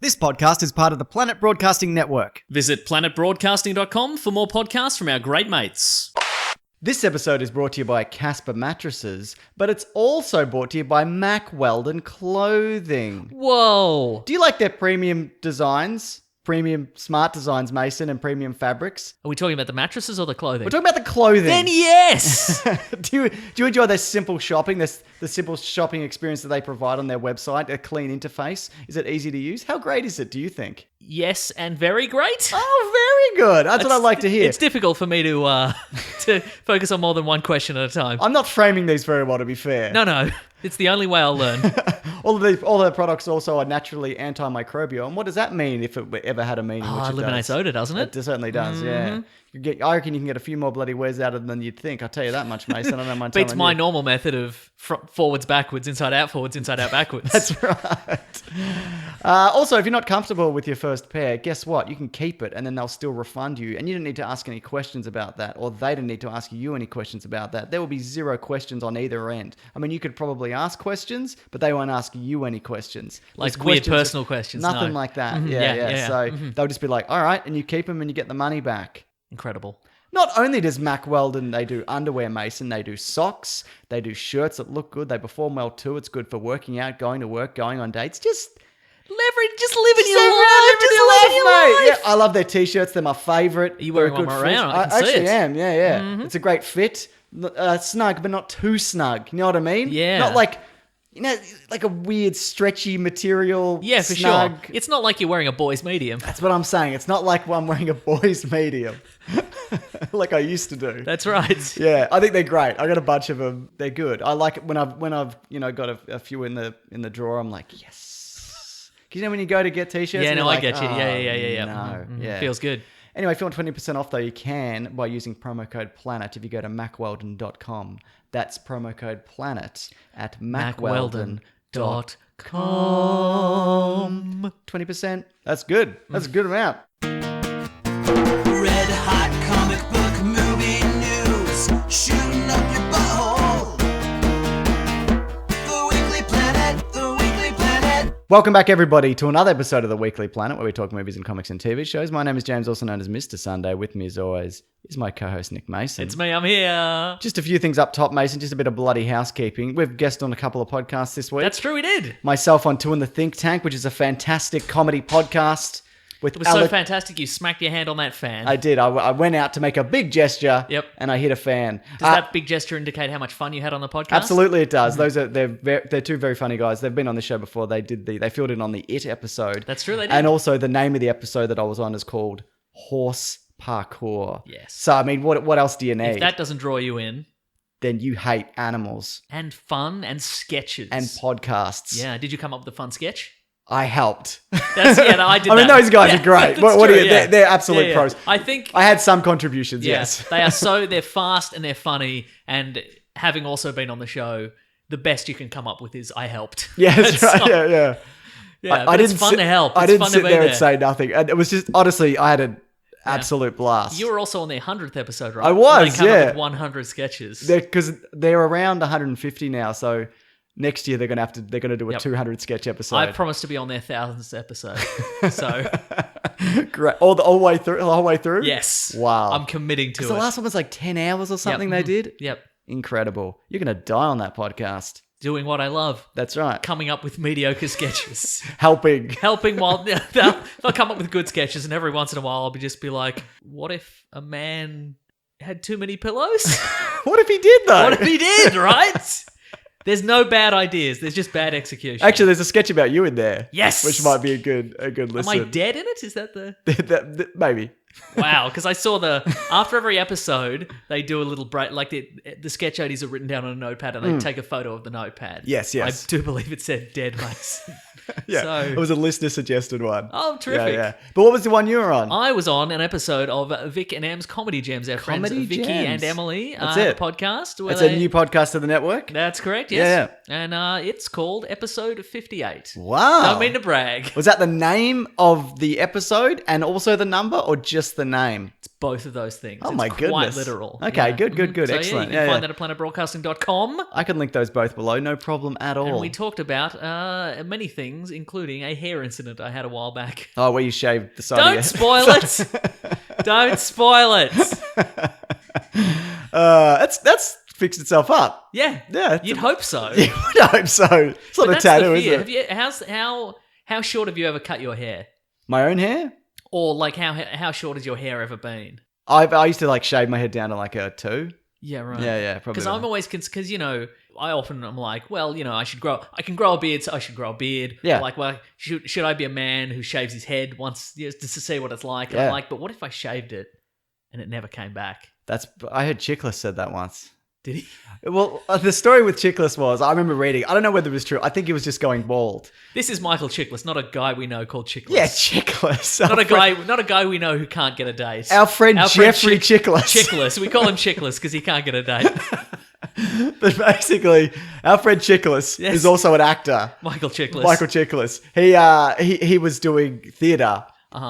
This podcast is part of the Planet Broadcasting Network. Visit planetbroadcasting.com for more podcasts from our great mates. This episode is brought to you by Casper Mattresses, but it's also brought to you by Mack Weldon Clothing. Whoa. Do you like their premium designs? Premium smart designs, Mason, and premium fabrics? Are we talking about the mattresses or the clothing? We're talking about the clothing. Then yes! Do you enjoy their simple shopping, the simple shopping experience that they provide on their website, a clean interface? Is it easy to use? How great is it, do you think? Yes, and very great. Oh, very good. That's what I like to hear. It's difficult for me to focus on more than one question at a time. I'm not framing these very well, to be fair. No. It's the only way I'll learn. All their products also are naturally antimicrobial. And what does that mean if it ever had a meaning? Which it eliminates odor, doesn't it? It certainly does, yeah. I reckon you can get a few more bloody words out of them than you'd think. I'll tell you that much, Mason. I don't mind Beats telling my you. normal method of forwards, backwards, inside out, backwards. That's right. Also, if you're not comfortable with your first pair, guess what? You can keep it and then they'll still refund you. And you don't need to ask any questions about that, or they don't need to ask you any questions about that. There will be zero questions on either end. I mean, you could probably ask questions, but they won't ask you any questions. Like weird personal questions. Nothing no. like that. Mm-hmm. Yeah. So they'll just be like, all right, and you keep them and you get the money back. Incredible. Not only does Mack Weldon, they do underwear, Mason, they do socks, they do shirts that look good, they perform well too. It's good for working out, going to work, going on dates. Just living your life, life. Yeah, I love their t-shirts. They're my favourite. Are you wearing one around? I can see actually it. am. Yeah. Mm-hmm. It's a great fit. Snug, but not too snug. You know what I mean? Yeah. Not like, like a weird stretchy material. Yeah, for snug. sure. It's not like you're wearing a boy's medium. That's what I'm saying. It's not like I'm wearing a boy's medium. Like I used to do. That's right. Yeah, I think they're great. I got a bunch of them. They're good. I like it when I've got a few in the drawer. I'm like, yes. Because when you go to get t-shirts, Yeah, and no, you're I like, get you. Yeah. No, Mm-hmm. yeah, Feels good. Anyway, if you want 20% off though, you can by using promo code PLANET if you go to mackweldon.com. That's promo code PLANET at mackweldon.com. 20%. That's good. That's a good amount. Red hot comic book movie news, shooting up your butthole. The Weekly Planet. Welcome back, everybody, to another episode of The Weekly Planet, where we talk movies and comics and TV shows. My name is James, also known as Mr. Sunday. With me, as always, is my co-host, Nick Mason. It's me, I'm here. Just a few things up top, Mason, just a bit of bloody housekeeping. We've guested on a couple of podcasts this week. That's true, we did. Myself on Two in the Think Tank, which is a fantastic comedy podcast. It was so fantastic, you smacked your hand on that fan. I did. I went out to make a big gesture. Yep. And I hit a fan. Does that big gesture indicate how much fun you had on the podcast? Absolutely, it does. They're two very funny guys. They've been on the show before. They filled in on the It episode. That's true, they did. And also the name of the episode that I was on is called Horse Parkour. Yes. So I mean, what else do you need? If that doesn't draw you in. Then you hate animals And fun and sketches. and podcasts. Yeah, did you come up with a fun sketch? I helped. I did I mean, that. those guys are great. That's What are true, you? yeah. They're absolute Yeah. pros. I think... I had some contributions, Yeah, yes. they're fast and they're funny, and having also been on the show, the best you can come up with is I helped. Yeah, that's right. not- Yeah. Yeah, but it's fun to help. I It's didn't fun to sit be there and there. say nothing. And it was just, honestly, I had an absolute blast. You were also on their 100th episode, right? I was, They come yeah. up with 100 sketches. Because they're around 150 now, so next year they're gonna do a 200 sketch episode. I promised to be on their 1000th episode. So Great. All the whole way through? yes. Wow. I'm committing to Because it. the last one was like 10 hours or something Yep. they did. Yep. Incredible. You're gonna die on that podcast. Doing what I love. That's right. Coming up with mediocre sketches. Helping. Helping while they'll come up with good sketches, and every once in a while I'll just be like, what if a man had too many pillows? What if he did though? What if he did, right? There's no bad ideas. There's just bad execution. Actually, there's a sketch about you in there. Yes. Which might be a good listen. Am I dead in it? Is that the... Maybe. Wow, because I saw after every episode, they do a little break, like the sketch ideas are written down on a notepad and they take a photo of the notepad. Yes. I do believe it said dead Mason. Yeah. So- it was a listener suggested one. Oh, terrific. Yeah. But what was the one you were on? I was on an episode of Vic and Em's Comedy Jams, our friends Comedy Vicky Jams. and Emily. That's it. Podcast. Where It's a new podcast to the network. That's correct, yes. Yeah. And it's called Episode 58. Wow. Don't mean to brag. Was that the name of the episode and also the number, or just just the name? It's both of those things. Oh it's my quite goodness. literal. Okay, Yeah. good. So, Excellent. Yeah, you can find that at planetbroadcasting.com. I can link those both below. No problem at all. And we talked about many things, including a hair incident I had a while back. Oh, where you shaved the side of your Don't spoil it! Don't spoil it! That's fixed itself up. Yeah, Yeah, you'd hope so. You would hope so. It's not But a that's tattoo, the is fear. it? Have you, how short have you ever cut your hair? My own hair? Or like how short has your hair ever been? I used to like shave my head down to like a 2. Yeah, right. Yeah, probably. Because I'm always because I often am like, well, I can grow a beard, so I should grow a beard. Yeah. Or like, well, should I be a man who shaves his head once just to see what it's like? And Yeah. I'm like, but what if I shaved it and it never came back? I heard Chickless said that once. Did he? Well, the story with Chickless was, I remember reading, I don't know whether it was true. I think he was just going bald. This is Michael Chickless, not a guy we know called Chickless. Yeah, Chickless. Not a guy we know who can't get a date. Our friend Jeffrey Chickless. Chickless. We call him Chickless because he can't get a date. But basically, our friend Chickless Yes. is also an actor. Michael Chickless. Michael Chickless. He was doing theatre,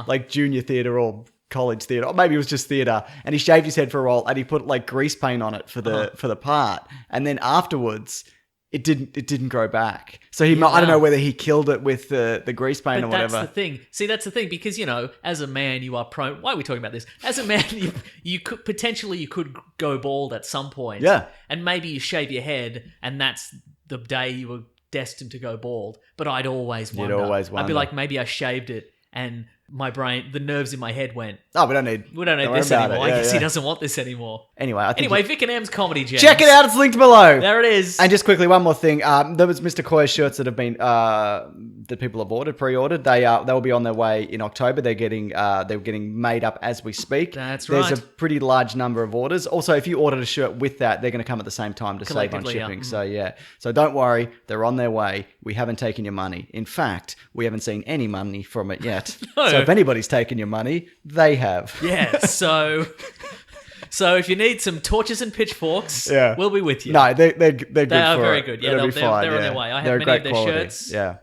like junior theatre or college theatre, or maybe it was just theatre, and he shaved his head for a role and he put like grease paint on it for the part, and then afterwards it didn't grow back. So I don't know whether he killed it with the grease paint or whatever. That's the thing. See, that's the thing because as a man you are prone. Why are we talking about this? As a man, you could potentially go bald at some point. Yeah. And maybe you shave your head, and that's the day you were destined to go bald. But I'd always wonder. You'd always I'd wonder. be like, maybe I shaved it, and my brain, the nerves in my head went, Oh, we don't need this about anymore. it. I Yeah, guess yeah. he doesn't want this anymore. Anyway, Vic and M's Comedy Jams. check it out. It's linked below. There it is. And just quickly, one more thing. There was Mr. Koya's shirts that have been that people have pre-ordered. They will be on their way in October. They're getting made up as we speak. That's There's right. a pretty large number of orders. Also, if you ordered a shirt with that, they're going to come at the same time to save on Collectively, yeah. shipping. So yeah. So don't worry, they're on their way. We haven't taken your money. In fact, we haven't seen any money from it yet. No. So if anybody's taken your money, they have. Yeah, so if you need some torches and pitchforks, Yeah. we'll be with you. No, they're good. They are for very it. good. Yeah, It'll be they're fine, on their yeah. way. I have They're many great of their quality. shirts. Yeah.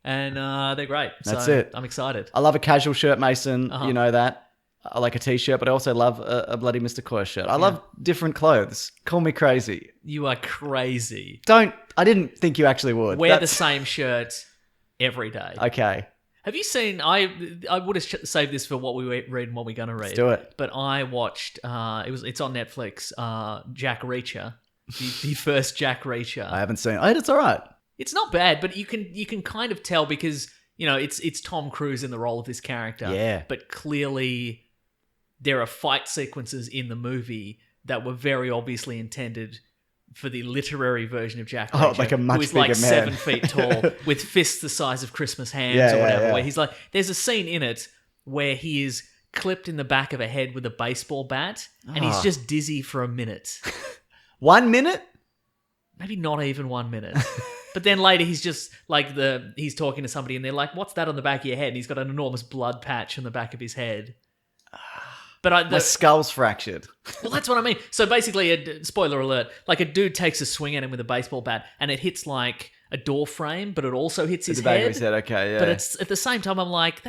And they're great. That's So it. I'm excited. I love a casual shirt, Mason. You know that. I like a t-shirt, but I also love a bloody Mr. Koya shirt. I love different clothes. Call me crazy. You are crazy. I didn't think you actually would. Wear the same shirt every day. Okay. Have you seen? I would have saved this for what we read and what we're gonna read. Let's do it. But I watched. It's on Netflix. Jack Reacher, the first Jack Reacher. I haven't seen it. It's all right. It's not bad, but you can kind of tell because it's Tom Cruise in the role of this character. Yeah. But clearly, there are fight sequences in the movie that were very obviously intended for the literary version of Jack Reacher, like a much who is like bigger man. 7 feet tall with fists the size of Christmas hams Yeah, or yeah, whatever. yeah. Where he's like, there's a scene in it where he is clipped in the back of a head with a baseball bat, and he's just dizzy for a minute. 1 minute? Maybe not even 1 minute. But then later he's just like he's talking to somebody and they're like, "What's that on the back of your head?" And he's got an enormous blood patch on the back of his head. But My skull's fractured. well, that's what I mean. So basically, spoiler alert: like a dude takes a swing at him with a baseball bat, and it hits like a door frame, but it also hits his The back of head. his head, okay, yeah. But it's at the same time, I'm like,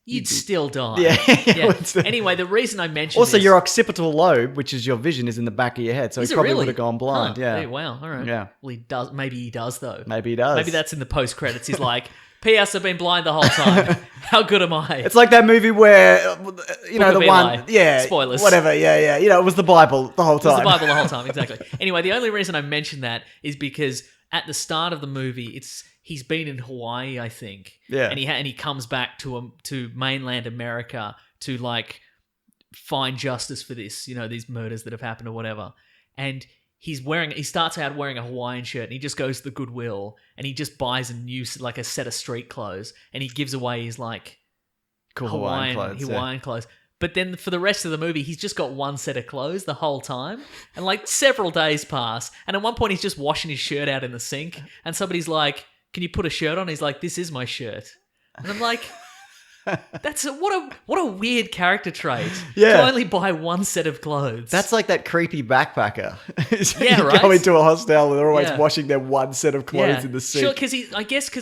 you'd still die. Yeah. What's the- Anyway, the reason I mentioned Also, this, your occipital lobe, which is your vision, is in the back of your head, so Is he it probably really? would have gone blind. Huh, Yeah. Wow. All right. Yeah. Well, he does. Maybe he does though. Maybe he does. Maybe that's in the post credits. He's like, "P.S. I've been blind the whole time. How good am I?" It's like that movie where, you know, Book the of one... Eli. Yeah. Spoilers. Whatever, yeah. You know, it was the Bible the whole It was time. the Bible the whole time, exactly. Anyway, the only reason I mention that is because at the start of the movie, he's been in Hawaii, I think. Yeah. And he comes back to mainland America to like find justice for this, these murders that have happened or whatever. And he starts out wearing a Hawaiian shirt and he just goes to the Goodwill and he just buys a set of street clothes and he gives away his like Cool Hawaiian clothes. yeah. Hawaiian clothes. But then for the rest of the movie, he's just got one set of clothes the whole time. And like several days pass. And at one point, he's just washing his shirt out in the sink. And somebody's like, "Can you put a shirt on?" He's like, "This is my shirt." And I'm like, what a weird character trait. Yeah. To only buy one set of clothes. That's like that creepy backpacker. Yeah, you right? go into a hostel and they're always Yeah. washing their one set of clothes in the sink. Sure, because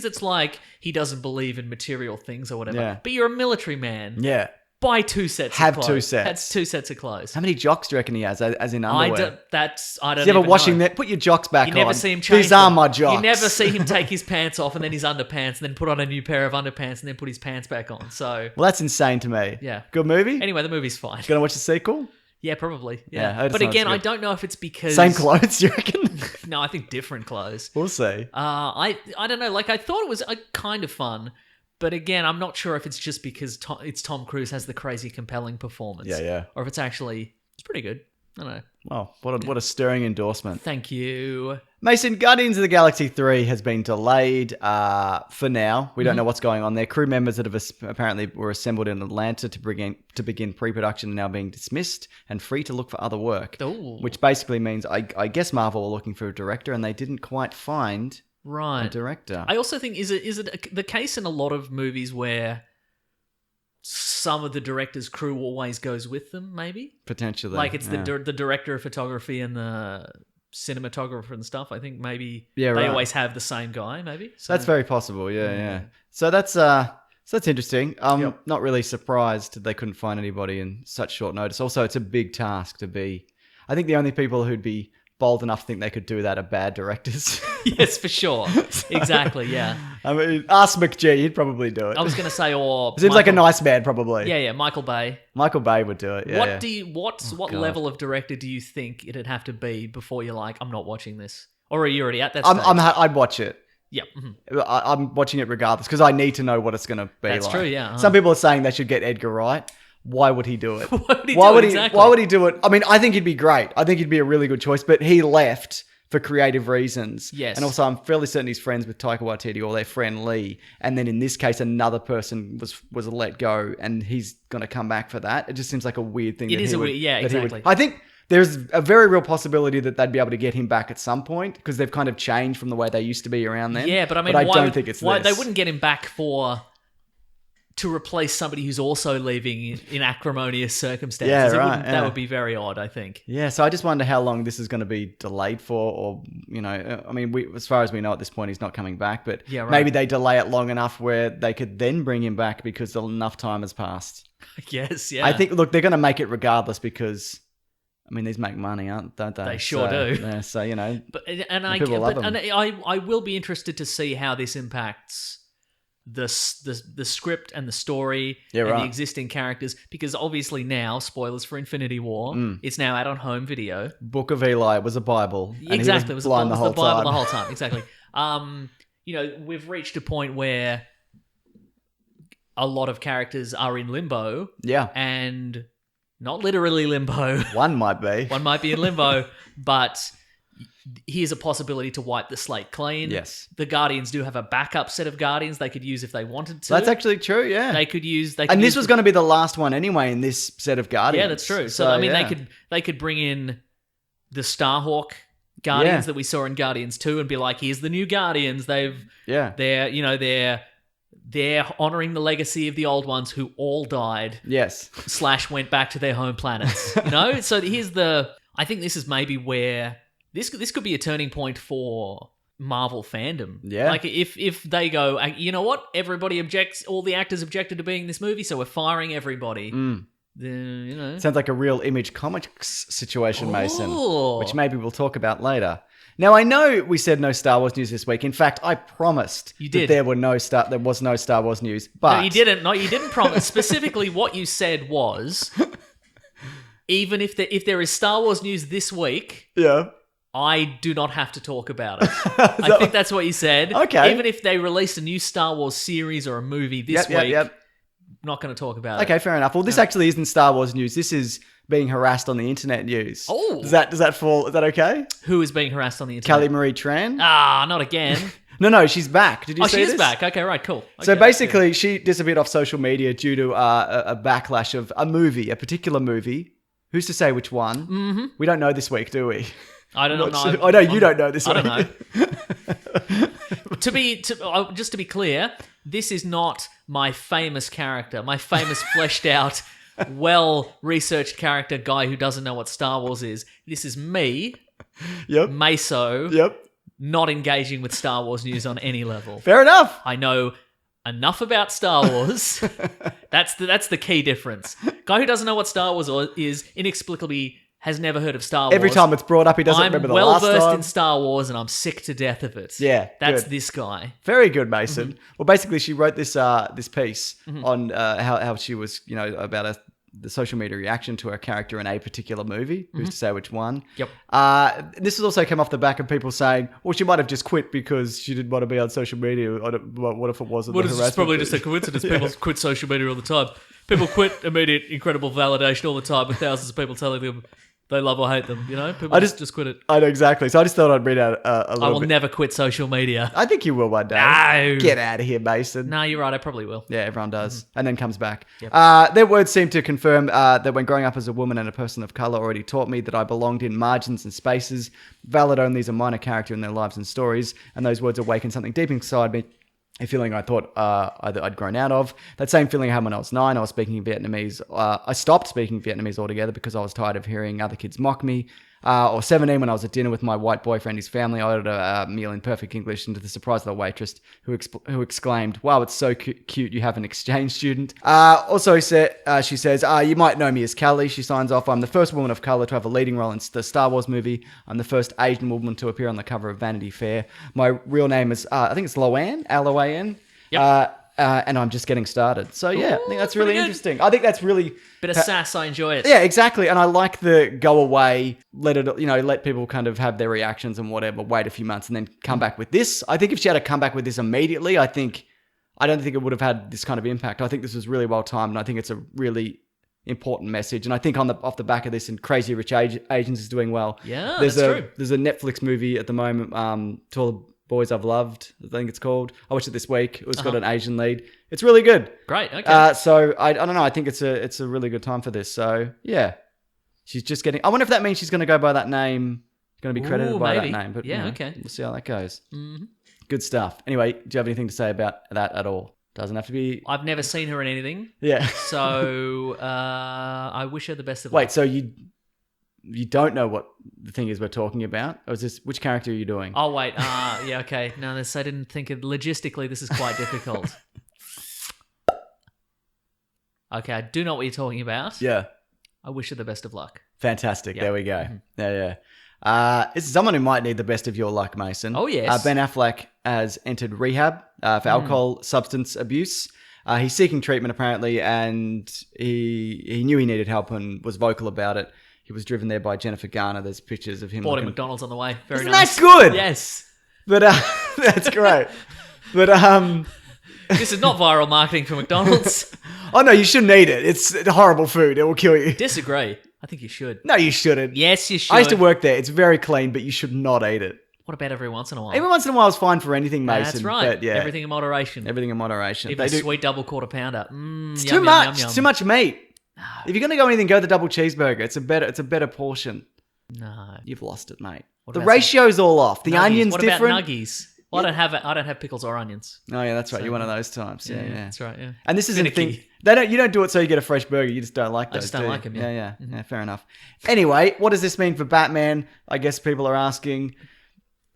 it's like he doesn't believe in material things or whatever. Yeah. But you're a military man. Yeah. Buy 2 sets Have of 2 clothes. sets. That's 2 sets of clothes. How many jocks do you reckon he has, as in I underwear? don't Is he ever even washing know. that? Put your jocks back You on. never see him change These are them. my jocks. You never see him take his pants off and then his underpants and then put on a new pair of underpants and then put his pants back on. So, Well, that's insane to me. Yeah. Good movie? anyway, the movie's fine. Gonna watch the sequel? Yeah, probably. Yeah, I Yeah. heard But it's again, good. I don't know if it's because... Same clothes, you reckon? No, I think different clothes. We'll see. I don't know. Like, I thought it was kind of fun. But again, I'm not sure if it's just because it's Tom Cruise has the crazy compelling performance. Yeah. Or if it's pretty good. I don't know. Oh, what a stirring endorsement. Thank you. Mason, Guardians of the Galaxy 3 has been delayed for now. We don't know what's going on there. Crew members that have apparently were assembled in Atlanta to begin pre-production are now being dismissed and free to look for other work. Ooh. Which basically means, I guess Marvel were looking for a director and they didn't quite find Right. a director. I also think, is it the case in a lot of movies where some of the director's crew always goes with them, maybe? Potentially. Like it's yeah. the director of photography and the cinematographer and stuff. I think maybe Yeah, they right. always have the same guy, maybe. So, That's very possible, yeah. So that's interesting. Yep. Not really surprised they couldn't find anybody in such short notice. Also, it's a big task to be... I think the only people who'd be bold enough to think they could do that are bad directors. Yes, for sure. Exactly, yeah. I mean, ask McGee, he'd probably do it. I was going to say, or... Seems like a Michael- nice man, probably. Yeah, Michael Bay. Michael Bay would do it, yeah. What God. level of director do you think it'd have to be before you're like, I'm not watching this? Or are you already at that stage? I'd watch it. Yeah. mhm. I'm watching it regardless because I need to know what it's going to be That's like. true, yeah, uh-huh. Some people are saying they should get Edgar Wright. Why would he do it? Why would he do it? Exactly. Why would he do it? I mean, I think he'd be great. I think he'd be a really good choice, but he left for creative reasons. Yes. And also, I'm fairly certain he's friends with Taika Waititi or their friend Lee. And then in this case, another person was let go, and he's going to come back for that. It just seems like a weird thing. It is a weird- yeah, that he would- exactly. I think there's a very real possibility that they'd be able to get him back at some point because they've kind of changed from the way they used to be around then. Yeah, but I mean, I why don't would- think it's why this. they wouldn't get him back to replace somebody who's also leaving in acrimonious circumstances. Yeah, It right, wouldn't- yeah. That would be very odd, I think. Yeah, so I just wonder how long this is going to be delayed for, or, I mean, as far as we know at this point, he's not coming back, but Yeah, right. maybe they delay it long enough where they could then bring him back because enough time has passed. Yes, yeah. I think, look, they're going to make it regardless because, I mean, these make money, don't they? They sure So, do. Yeah, so, But I people love him. I will be interested to see how this impacts the script and the story Yeah, and right. the existing characters, because obviously now, spoilers for Infinity War, it's now out on home video. Book of Eli was a Bible. And Exactly, he it was was blind the the whole Bible time. the whole time. Exactly. We've reached a point where a lot of characters are in limbo, Yeah, and not literally limbo. one might be. One might be in limbo, but here's a possibility to wipe the slate clean. Yes. The Guardians do have a backup set of Guardians they could use if they wanted to. That's actually true, yeah. They could use. And this was going to be the last one anyway in this set of Guardians. Yeah, that's true. So I mean, yeah. they could bring in the Starhawk Guardians Yeah. that we saw in Guardians 2 and be like, here's the new Guardians. Yeah. They're honoring the legacy of the old ones who all died Yes. / went back to their home planets. So I think this is maybe where this could be a turning point for Marvel fandom. Yeah. Like if they go, you know what, everybody objects, all the actors objected to being in this movie, so we're firing everybody. Then Sounds like a real Image Comics situation, Mason, Oh. which maybe we'll talk about later. Now, I know we said no Star Wars news this week. In fact, I promised You that did. there was no Star Wars news. But No, you didn't. No, you didn't promise. Specifically, what you said was, even if there is Star Wars news this week, Yeah. I do not have to talk about it. I think that's what you said. Okay. Even if they released a new Star Wars series or a movie this week, Yep. not going to talk about it. Okay, fair enough. Well, this actually isn't Star Wars news. This is being harassed on the internet news. Oh. Does that fall? Is that okay? Who is being harassed on the internet? Kelly Marie Tran? Ah, not again. No, she's back. Did you see She is this? back. Okay, right, cool. So Okay, basically, she disappeared off social media due to a backlash of a particular movie. Who's to say which one? Mm-hmm. We don't know this week, do we? I don't know. I know you don't know this I week. don't know. Just to be clear, this is not my famous character, my famous fleshed out, well-researched character guy who doesn't know what Star Wars is. This is me, Yep. Meso, Yep. not engaging with Star Wars news on any level. Fair enough. I know enough about Star Wars. That's the key difference. Guy who doesn't know what Star Wars is inexplicably has never heard of Star Wars. Every time it's brought up, he doesn't remember the last time. I'm well versed in Star Wars, and I'm sick to death of it. Yeah, that's good. this guy. Very good, Mason. Well, basically, she wrote this piece on how she was, about the social media reaction to her character in a particular movie. Who's to say which one? Yep. This has also come off the back of people saying, well, she might have just quit because she didn't want to be on social media. What if it wasn't the harassment? It's probably just a coincidence. People quit social media all the time. People quit immediate, incredible validation all the time with thousands of people telling them they love or hate them, People just quit it. I know, exactly. So I just thought I'd read out a little bit. I will never quit social media. I think you will one day. No. Get out of here, Mason. No, you're right. I probably will. Yeah, everyone does. And then comes back. Yep. Their words seem to confirm that when growing up as a woman and a person of colour already taught me that I belonged in margins and spaces, valid only as a minor character in their lives and stories, and those words awakened something deep inside me, a feeling I thought I'd grown out of. That same feeling I had when I was 9. I was speaking Vietnamese. I stopped speaking Vietnamese altogether because I was tired of hearing other kids mock me. Or 17, when I was at dinner with my white boyfriend and his family, I ordered a meal in perfect English, and to the surprise of the waitress, who exclaimed, "Wow, it's so cute you have an exchange student." Also, she says, "You might know me as Callie." She signs off, "I'm the first woman of color to have a leading role in the Star Wars movie. I'm the first Asian woman to appear on the cover of Vanity Fair. My real name is, I think it's Loan, L-O-A-N. Yep. And I'm just getting started." So yeah, I think that's really good. interesting. I think that's really... Bit of sass, I enjoy it. Yeah, exactly. And I like the go away, let people kind of have their reactions and whatever, wait a few months and then come back with this. I think if she had to come back with this immediately, I don't think it would have had this kind of impact. I think this was really well timed, and I think it's a really important message. And I think off the back of this, and Crazy Rich Asians is doing well. Yeah, that's true. There's a Netflix movie at the moment, To All the Boys I've Loved, I think it's called. I watched it this week. It was got an Asian lead. It's really good. Great. Okay. So I don't know. I think it's a really good time for this. So yeah, she's just getting. I wonder if that means she's going to go by that name. Going to be credited by maybe. that name. But Yeah, okay. We'll see how that goes. Mm-hmm. Good stuff. Anyway, do you have anything to say about that at all? Doesn't have to be. I've never seen her in anything. Yeah. So I wish her the best of luck. Wait. So you don't know what the thing is we're talking about? Or is this, which character are you doing? Oh, wait. Yeah, okay. No, I didn't think of... Logistically, this is quite difficult. Okay, I do know what you're talking about. Yeah. I wish her the best of luck. Fantastic. Yep. There we go. Yeah. This is someone who might need the best of your luck, Mason. Oh, yes. Ben Affleck has entered rehab for alcohol substance abuse. He's seeking treatment, apparently, and he knew he needed help and was vocal about it. He was driven there by Jennifer Garner. There's pictures of him. Bought him McDonald's on the way. Very Isn't nice. that good? Yes. But that's great. But This is not viral marketing for McDonald's. oh no, you shouldn't eat it. It's horrible food. It will kill you. Disagree. I think you should. No, you shouldn't. Yes, you should. I used to work there. It's very clean, but you should not eat it. What about every once in a while? Every once in a while is fine for anything, Mason. That's right. But yeah, Everything in moderation. everything in moderation. Even a sweet double quarter pounder. It's Yum, too yum, much. yum, yum. It's too much meat. If you're gonna go anything, go the double cheeseburger. It's a better portion. No. You've lost it, mate. What The about ratio's all off. The Nuggies. onion's what different. What about nuggies? Well, I don't have pickles or onions. Oh yeah, that's right. So, You're one of those types. Yeah, yeah. That's right. Yeah. And this isn't a Finicky. thing. You don't do it so you get a fresh burger. You just don't like those. just don't do you? like 'em, yeah. Yeah. Yeah, fair enough. Anyway, what does this mean for Batman? I guess people are asking.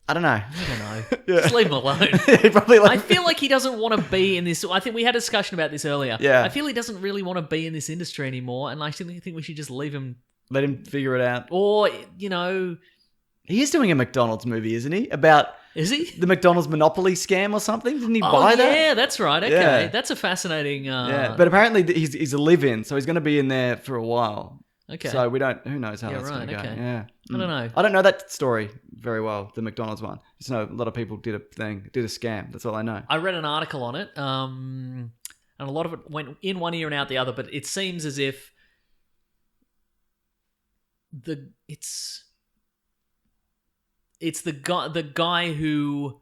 I don't know. I don't know. Yeah. Just leave him alone. He probably I feel like he doesn't want to be in this. I think we had a discussion about this earlier. Yeah. I feel he doesn't really want to be in this industry anymore, and I think we should just leave him. let him figure it out. Or He is doing a McDonald's movie, isn't he? About is he? the McDonald's monopoly scam or something? Didn't he Oh buy that? yeah, that's right. Okay, Yeah. that's a fascinating. Yeah, but apparently he's a live-in, so he's going to be in there for a while. Okay. So who knows how Yeah, that's going to right, go. okay. Yeah. I don't know. I don't know that story very well, the McDonald's one. Just know a lot of people did a scam. That's all I know. I read an article on it, and a lot of it went in one ear and out the other. But it seems as if it's the guy who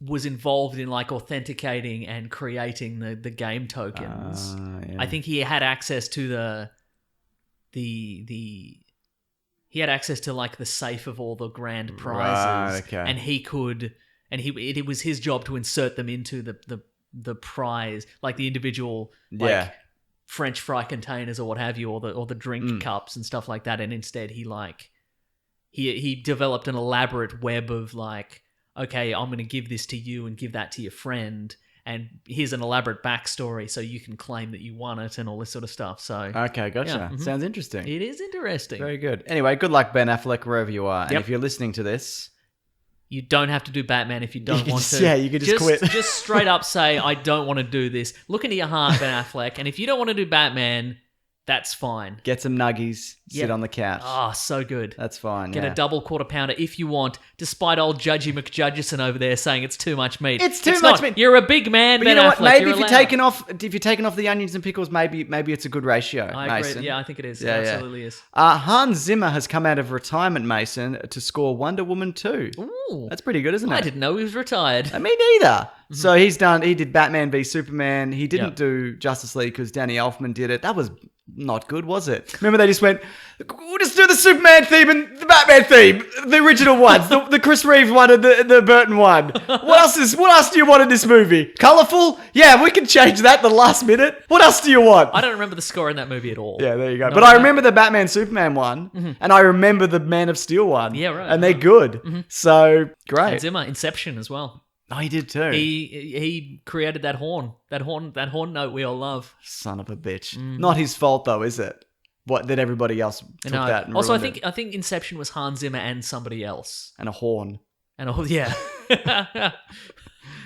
was involved in like authenticating and creating the game tokens. Yeah. I think he had access to he had access to like the safe of all the grand prizes, Right, okay. and it was his job to insert them into the prize, like the individual like Yeah. French fry containers or what have you, or the drink cups and stuff like that. And instead, he developed an elaborate web of like, okay, I'm going to give this to you and give that to your friend, and here's an elaborate backstory so you can claim that you won it and all this sort of stuff. So Okay, gotcha. Yeah, Sounds interesting. it is interesting. Very good. Anyway, good luck, Ben Affleck, wherever you are. And Yep. if you're listening to this, You don't have to do Batman if you don't want to. Yeah, you could just quit. Just straight up say, I don't want to do this. Look into your heart, Ben Affleck. And if you don't want to do Batman, that's fine. get some nuggies, sit Yep. on the couch. Oh, so good. That's fine. Get yeah. a double quarter pounder if you want, despite old Judgy McJudgeson over there saying it's too much meat. It's too much not. meat. You're a big man, But Ben you know what? Affleck. Maybe You're if you're allowed. taking off the onions and pickles, maybe it's a good ratio. I Mason. agree. Yeah, I think it is. Yeah, it yeah. absolutely is. Hans Zimmer has come out of retirement, Mason, to score Wonder Woman 2. Ooh. That's pretty good, isn't it? I didn't know he was retired. Me neither. So he did Batman v Superman. He didn't Yep. do Justice League because Danny Elfman did it. That was not good, was it? Remember they just went, we'll just do the Superman theme and the Batman theme, the original ones, the Chris Reeves one and the Burton one. What else do you want in this movie? Colourful? Yeah, we can change that the last minute. What else do you want? I don't remember the score in that movie at all. Yeah, there you go. No, But I no. remember the Batman Superman one, and I remember the Man of Steel one. Yeah, right. And they're good. So great. And Zimmer, Inception as well. Oh, he did too. He created that horn note we all love. Son of a bitch. Not his fault though, is it? What that everybody else took No. that and Also, ruined it. I think Inception was Hans Zimmer and somebody else. And a horn. And oh yeah,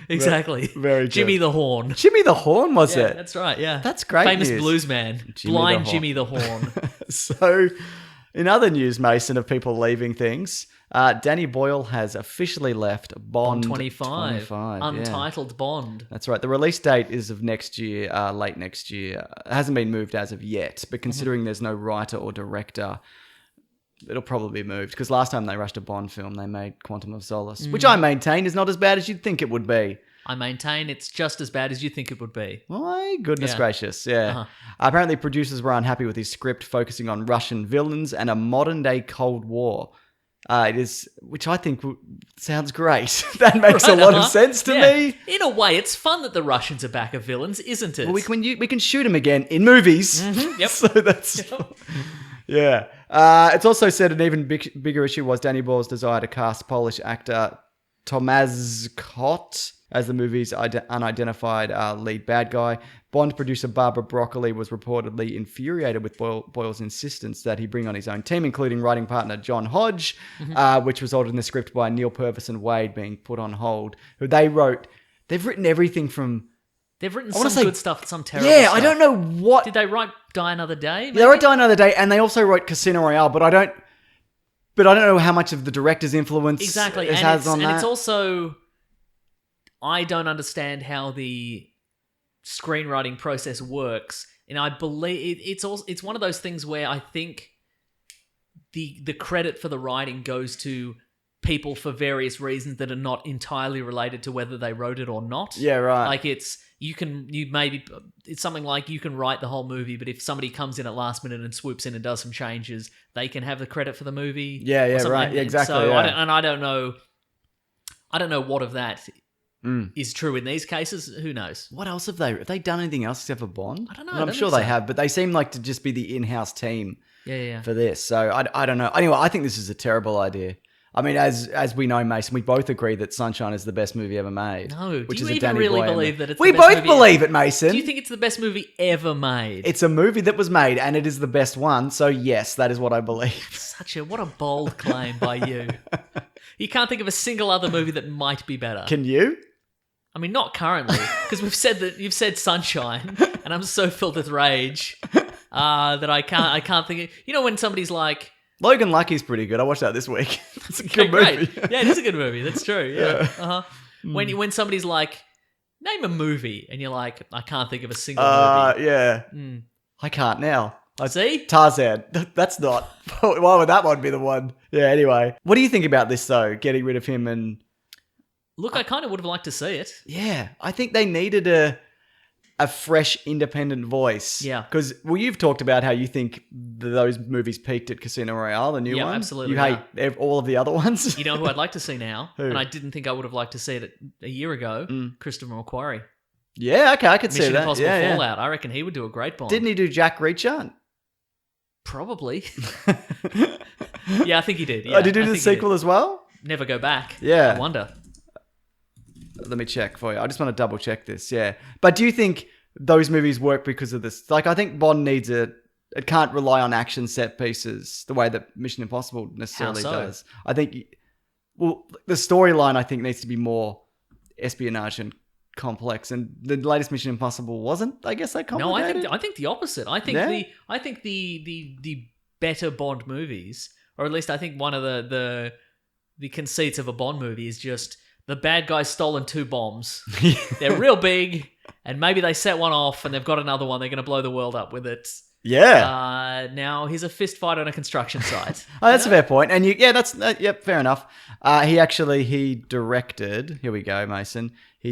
exactly. Very good. Jimmy the Horn. Jimmy the Horn was Yeah, it? that's right. Yeah, That's great Famous news. blues man, Jimmy the blind Horn. Jimmy the Horn. So, in other news, Mason, of people leaving things, Danny Boyle has officially left Bond 25, yeah. untitled Bond. That's right. The release date is of next year, late next year. It hasn't been moved as of yet, but considering there's no writer or director, it'll probably be moved. Because last time they rushed a Bond film, they made Quantum of Solace, which I maintain is not as bad as you'd think it would be. I maintain it's just as bad as you think it would be. My goodness Yeah. gracious, yeah. Apparently, producers were unhappy with his script, focusing on Russian villains and a modern-day Cold War. Which I think sounds great. That makes a lot of sense to Yeah. me. In a way, it's fun that the Russians are back of villains, isn't it? Well, we can shoot him again in movies. Yep. So that's yeah. It's also said an even bigger issue was Danny Boyle's desire to cast Polish actor Tomasz Kot as the movie's unidentified lead bad guy. Bond producer Barbara Broccoli was reportedly infuriated with Boyle's insistence that he bring on his own team, including writing partner John Hodge, which resulted in the script by Neil Purvis and Wade being put on hold. Who they've written everything from... They've written wanna some say- good stuff, some terrible Yeah, stuff. I don't know what... Did they write Die Another Day? Yeah, they wrote Die Another Day, and they also wrote Casino Royale, but I don't know how much of the director's influence Exactly. it And, has it's, on and that. it's also... I don't understand how the screenwriting process works. And I believe it's one of those things where I think the credit for the writing goes to people for various reasons that are not entirely related to whether they wrote it or not. Yeah, right. Like it's something like you can write the whole movie, but if somebody comes in at last minute and swoops in and does some changes, they can have the credit for the movie. Yeah, or something. right. Yeah, exactly. So yeah. I don't know what of that is true in these cases. Who knows? What else have they done anything else except for Bond? I don't know. And I I'm don't sure think they so. have, but they seem like to just be the in-house team Yeah. for this. So I don't know. Anyway, I think this is a terrible idea. I mean, as we know, Mason, we both agree that Sunshine is the best movie ever made. No, which do is you a even Danny really Boyle believe that it's We the best both movie believe it, Mason. Do you think it's the best movie ever made? It's a movie that was made, and it is the best one. So yes, that is what I believe. What a bold claim by you. You can't think of a single other movie that might be better. Can you? I mean, not currently, because you've said Sunshine, and I'm so filled with rage that I can't think of. You know when somebody's like, Logan Lucky's pretty good. I watched that this week. It's a okay, good movie. great. Yeah, it is a good movie. That's true. Yeah. When somebody's like, name a movie, and you're like, I can't think of a single movie. Yeah. I can't now. See? Tarzan. That's not. Why would that one be the one? Yeah, anyway. What do you think about this, though? Getting rid of him and... Look, I kind of would have liked to see it. Yeah, I think they needed a fresh, independent voice. Yeah. Because, you've talked about how you think those movies peaked at Casino Royale, the new Yeah, one. absolutely, You hate all of the other ones. You know who I'd like to see now? Who? And I didn't think I would have liked to see it a year ago. Christopher McQuarrie. Yeah, okay, I could see Mission that. Impossible Yeah. Fallout. I reckon he would do a great Bond. Didn't he do Jack Reacher? Probably. Yeah, I think he did. Yeah, Did he do I the think sequel as well? Never Go Back. Yeah. I wonder. Let me check for you. I just want to double check this. Yeah. But do you think those movies work because of this? Like, I think Bond needs it can't rely on action set pieces the way that Mission Impossible necessarily How so? does. I think, well, the storyline I think needs to be more espionage and complex, and the latest Mission Impossible wasn't, I guess, that No, complicated. I think the opposite. I think the better Bond movies, or at least I think one of the conceits of a Bond movie is just the bad guy's stolen 2 bombs. They're real big, and maybe they set one off, and they've got another one. They're going to blow the world up with it. Yeah. Now here's a fist fight on a construction site. Oh, that's a fair point. And yep, fair enough. He directed, here we go, Mason. He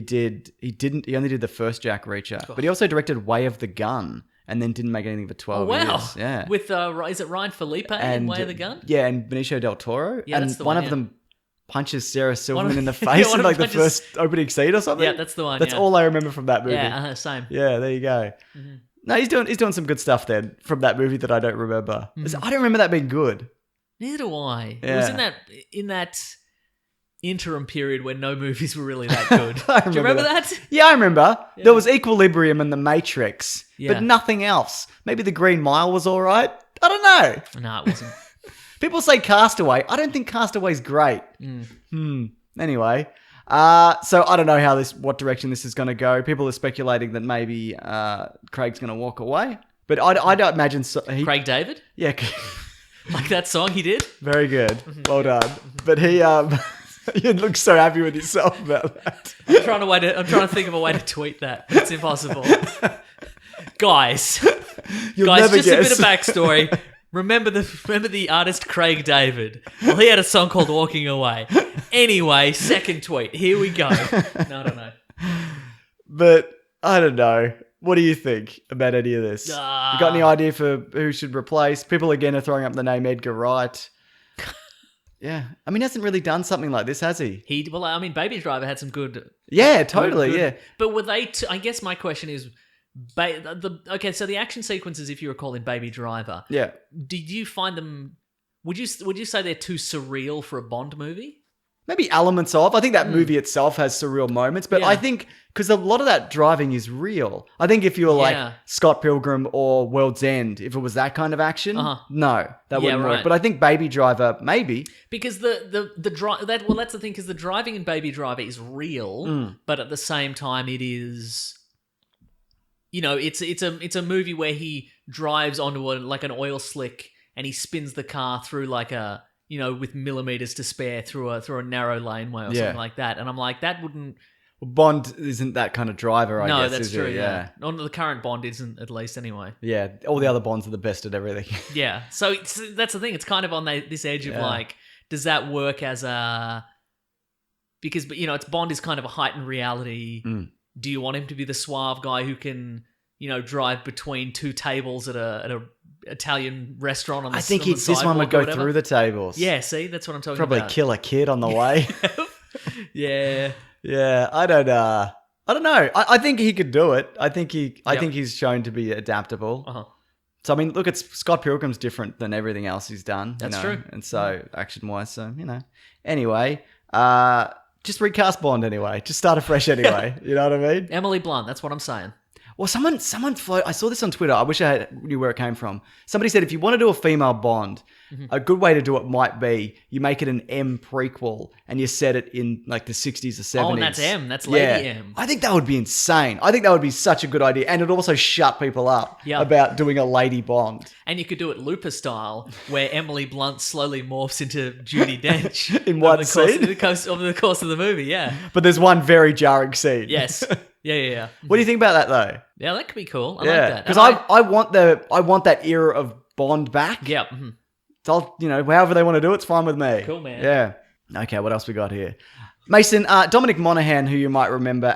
only did the first Jack Reacher, but he also directed Way of the Gun and then didn't make anything for 12 wow. years. Yeah. With, is it Ryan Felipe in Way of the Gun? Yeah, and Benicio del Toro. Yeah, and that's the one one, of them punches Sarah Silverman of- in the yeah, face one in of like them the punches- first opening scene or something. Yeah, that's the one. That's yeah. all I remember from that movie. Yeah, same. Yeah, there you go. Mm-hmm. No, he's doing some good stuff then from that movie that I don't remember. Mm-hmm. I don't remember that being good. Neither do I. Yeah. It was in that interim period where no movies were really that good. I Do you remember that? Yeah, I remember. There was Equilibrium and The Matrix, Yeah. but nothing else. Maybe The Green Mile was all right. I don't know. No, it wasn't. People say Castaway. I don't think Castaway's great. Anyway, so I don't know what direction this is going to go. People are speculating that maybe Craig's going to walk away, but I don't imagine. Craig David? Yeah, Like that song he did? very good. Well done. But he, you look so happy with yourself about that. I'm trying to think of a way to tweet that. It's impossible. Guys, never just guess. a bit of backstory. Remember the artist Craig David? Well, he had a song called "Walking Away." Anyway, second tweet. Here we go. No, I don't know. But I don't know. What do you think about any of this? You got any idea for who should replace? People again are throwing up the name Edgar Wright. Yeah, I mean, he hasn't really done something like this, has he? Baby Driver had some good. Yeah, totally. good- Yeah, But were they? I guess my question is, so the action sequences, if you recall, in Baby Driver, yeah. did you find them? Would you say they're too surreal for a Bond movie? Maybe elements of. I think that movie itself has surreal moments, but Yeah. I think because a lot of that driving is real. I think if you were Yeah. like Scott Pilgrim or World's End, if it was that kind of action, no, that wouldn't work. right. But I think Baby Driver, maybe. Because that's the thing. Because the driving in Baby Driver is real, but at the same time, it is. It's a movie where he drives onto an oil slick and he spins the car through like a with millimeters to spare through a narrow laneway or Yeah. something like that. And I'm like, that wouldn't. Bond isn't that kind of driver, I No, guess. that's is true. it? Yeah. On the current Bond isn't, at least anyway. Yeah, all the other Bonds are the best at everything. Yeah. So that's the thing. It's kind of on this edge of like, does that work as a? Because it's Bond is kind of a heightened reality. Do you want him to be the suave guy who can drive between 2 tables at a Italian restaurant on the I think on the this one sidewalk would or go whatever? through the tables. Yeah, see, that's what I'm talking Probably about. kill a kid on the way. Yeah. Yeah, I don't know. I think he could do it. I think he's shown to be adaptable. So I mean, look, Scott Pilgrim's different than everything else he's done. That's true. And so action-wise, so Anyway, just recast Bond anyway. Just start afresh anyway. You know what I mean? Emily Blunt, that's what I'm saying. Well, someone I saw this on Twitter. I wish I knew where it came from. Somebody said if you want to do a female Bond, a good way to do it might be you make it an M prequel and you set it in like the 60s or 70s. Oh, and that's M. That's Lady M. I think that would be insane. I think that would be such a good idea. And it'd also shut people up about doing a lady Bond. And you could do it Looper style, where Emily Blunt slowly morphs into Judi Dench. In one scene? Over the course of the movie, yeah. But there's one very jarring scene. Yes. Yeah. What do you think about that though? Yeah, that could be cool. I like that. Because I want that era of Bond back. Yeah. So however they want to do it, it's fine with me. Cool, man. Yeah. Okay, what else we got here? Mason, Dominic Monaghan, who you might remember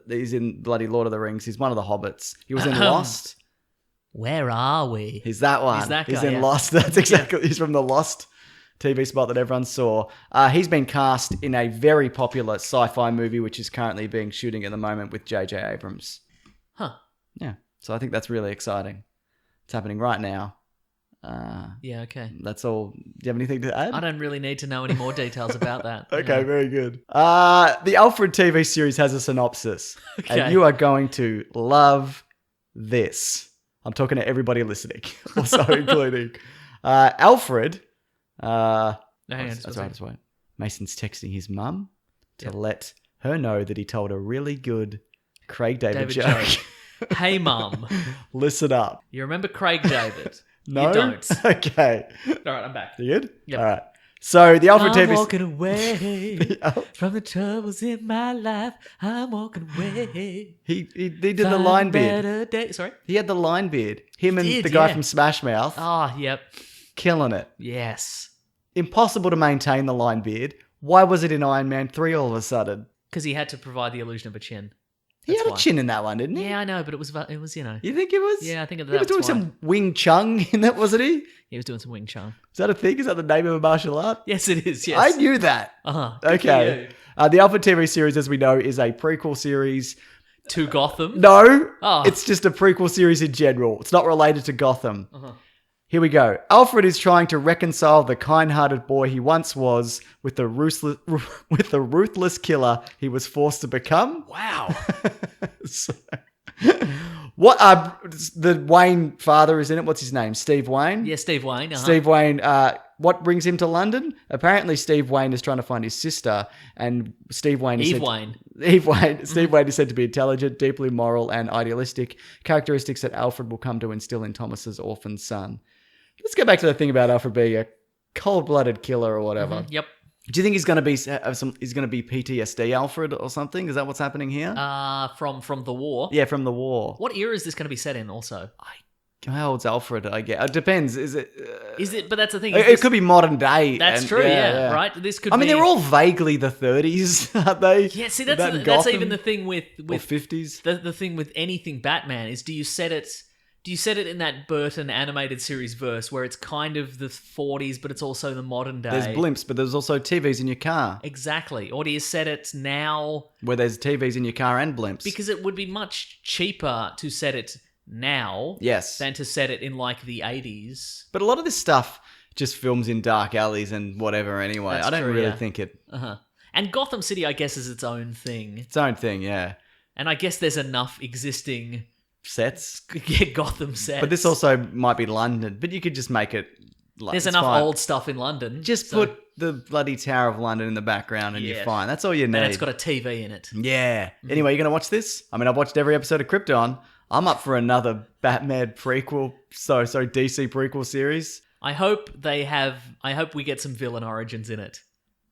he's in bloody Lord of the Rings. He's one of the hobbits. He was in Lost. Where are we? He's that one. He's that guy, He's in yeah. Lost. That's exactly. He's from the Lost TV spot that everyone saw. He's been cast in a very popular sci-fi movie, which is currently being shooting at the moment with J.J. Abrams. Huh. Yeah. So I think that's really exciting. It's happening right now. Yeah, okay. That's all. Do you have anything to add? I don't really need to know any more details about that. Okay, Yeah. very good. The Alfred TV series has a synopsis, Okay. and you are going to love this. I'm talking to everybody listening, also including Alfred. Hang on, That's just right. That's right. Mason's texting his mum to let her know that he told a really good Craig David joke. Hey, Mum. Listen up. You remember Craig David? No? You don't. Okay. All right, I'm back. You good? Yep. All right. So the Alfred I'm TV... walking away from the troubles in my life. I'm walking away. He did the line beard. Sorry? He had the line beard. Him and did, the guy yeah. from Smash Mouth. Ah, yep. Killing it. Yes. Impossible to maintain the line beard. Why was it in Iron Man 3 all of a sudden? Because he had to provide the illusion of a chin. He That's had a why. chin in that one, didn't he? Yeah, I know, but it was, you know. You think it was? Yeah, I think He that was doing was why. some Wing Chun in that, wasn't he? He was doing some Wing Chun. Is that a thing? Is that the name of a martial art? Yes, it is, yes. I knew that. Uh-huh. Okay. The Alfred TV series, as we know, is a prequel series. To Gotham? No, Oh. it's just a prequel series in general. It's not related to Gotham. Uh-huh. Here we go. Alfred is trying to reconcile the kind-hearted boy he once was with the ruthless killer he was forced to become. Wow. So- what the Wayne father is in it? What's his name? Steve Wayne? Yeah, Steve Wayne. Uh-huh. Steve Wayne, what brings him to London? Apparently Steve Wayne is trying to find his sister, and Steve Wayne is Eve Wayne. Steve Wayne is said to be intelligent, deeply moral, and idealistic, characteristics that Alfred will come to instill in Thomas's orphan son. Let's go back to the thing about Alfred being a cold-blooded killer or whatever. Yep. Do you think he's going to be PTSD Alfred or something? Is that what's happening here? From the war. Yeah, from the war. What era is this going to be set in also? How old's Alfred? I guess it depends. Is it? Is it? But that's the thing. It could be modern day. That's and- true, yeah, right? This could I mean, be... they're all vaguely the 30s, aren't they? Yeah, see, That in that's Gotham? even the thing with Or 50s. the thing with anything Batman is do you set it in that Burton animated series verse where it's kind of the 40s but it's also the modern day? There's blimps, but there's also TVs in your car. Exactly. Or do you set it now? Where there's TVs in your car and blimps. Because it would be much cheaper to set it now Yes. than to set it in like the 80s. But a lot of this stuff just films in dark alleys and whatever anyway. That's I don't true, really yeah. think it... Uh-huh. And Gotham City, I guess, is its own thing. Its own thing, yeah. And I guess there's enough existing Sets. Gotham sets. But this also might be London. But you could just make it... Like, There's it's enough fine. old stuff in London. Just so- put the bloody Tower of London in the background and Yeah. you're fine. That's all you need. And it's got a TV in it. Yeah. Anyway, you're going to watch this? I mean, I've watched every episode of Krypton. I'm up for another Batman prequel. So DC prequel series. I hope we get some villain origins in it.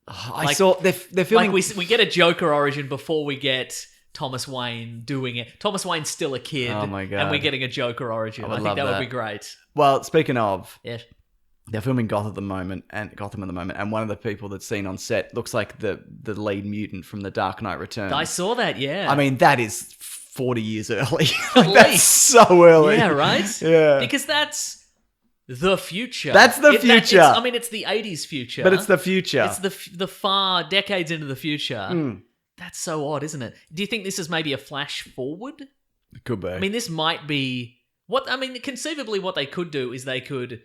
I saw they're filming. Like we get a Joker origin before we get Thomas Wayne doing it. Thomas Wayne's still a kid. Oh my God. And we're getting a Joker origin. I I, would think love that would that. be great. Well, speaking of, Yeah. they're filming Gotham at the moment, and one of the people that's seen on set looks like the lead mutant from The Dark Knight Returns. I saw that, yeah. I mean, that is 40 years early. At That's least. so early. Yeah, right? Yeah. Because that's the future. That's the future. It's the 80s future. But it's the future. It's the far decades into the future. Mm. That's so odd, isn't it? Do you think this is maybe a flash forward? It could be. I mean, this might be conceivably what they could do is they could,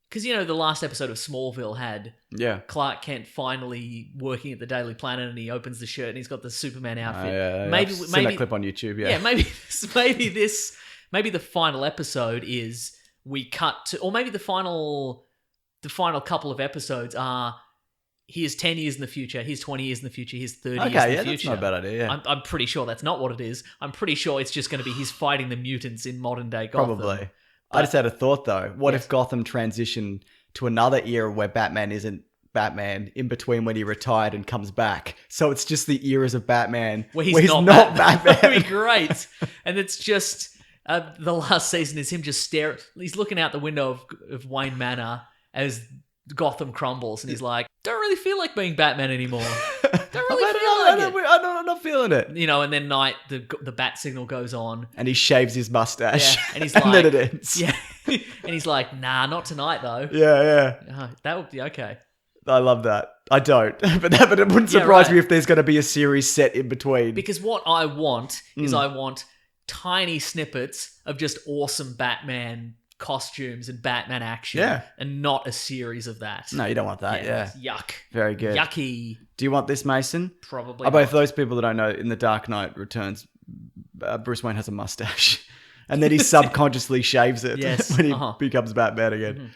because the last episode of Smallville had yeah. Clark Kent finally working at the Daily Planet, and he opens the shirt and he's got the Superman outfit. Yeah. Maybe I've seen that clip on YouTube. Yeah. Maybe the final episode is we cut to, or maybe the final couple of episodes are here's 10 years in the future, here's 20 years in the future, here's 30 years in the future. That's not a bad idea. Yeah. I'm pretty sure that's not what it is. I'm pretty sure it's just going to be he's fighting the mutants in modern day Gotham. Probably. I just had a thought though. What Yes. if Gotham transitioned to another era where Batman isn't Batman in between when he retired and comes back? So it's just the eras of Batman Where he's not Batman. That'd be great. And it's just the last season is him just staring. He's looking out the window of Wayne Manor as Gotham crumbles, and he's like, "Don't really feel like being Batman anymore. Don't really feel like it." I'm not feeling it. And then night the bat signal goes on, And he shaves his mustache. yeah, and he's and like, then it ends. yeah, and he's like, "Nah, not tonight though." Yeah. That would be okay. I love that. I don't. but it wouldn't Yeah, surprise right. me if there's going to be a series set in between. Because what I want is I want tiny snippets of just awesome Batman costumes and Batman action, Yeah. and not a series of that. No, you don't want that. Yeah. it's yuck, Very good. yucky. Do you want this, Mason? Probably. But not. for those people that don't know, in The Dark Knight Returns, Bruce Wayne has a mustache. And then he subconsciously shaves it Yes, when he becomes Batman again.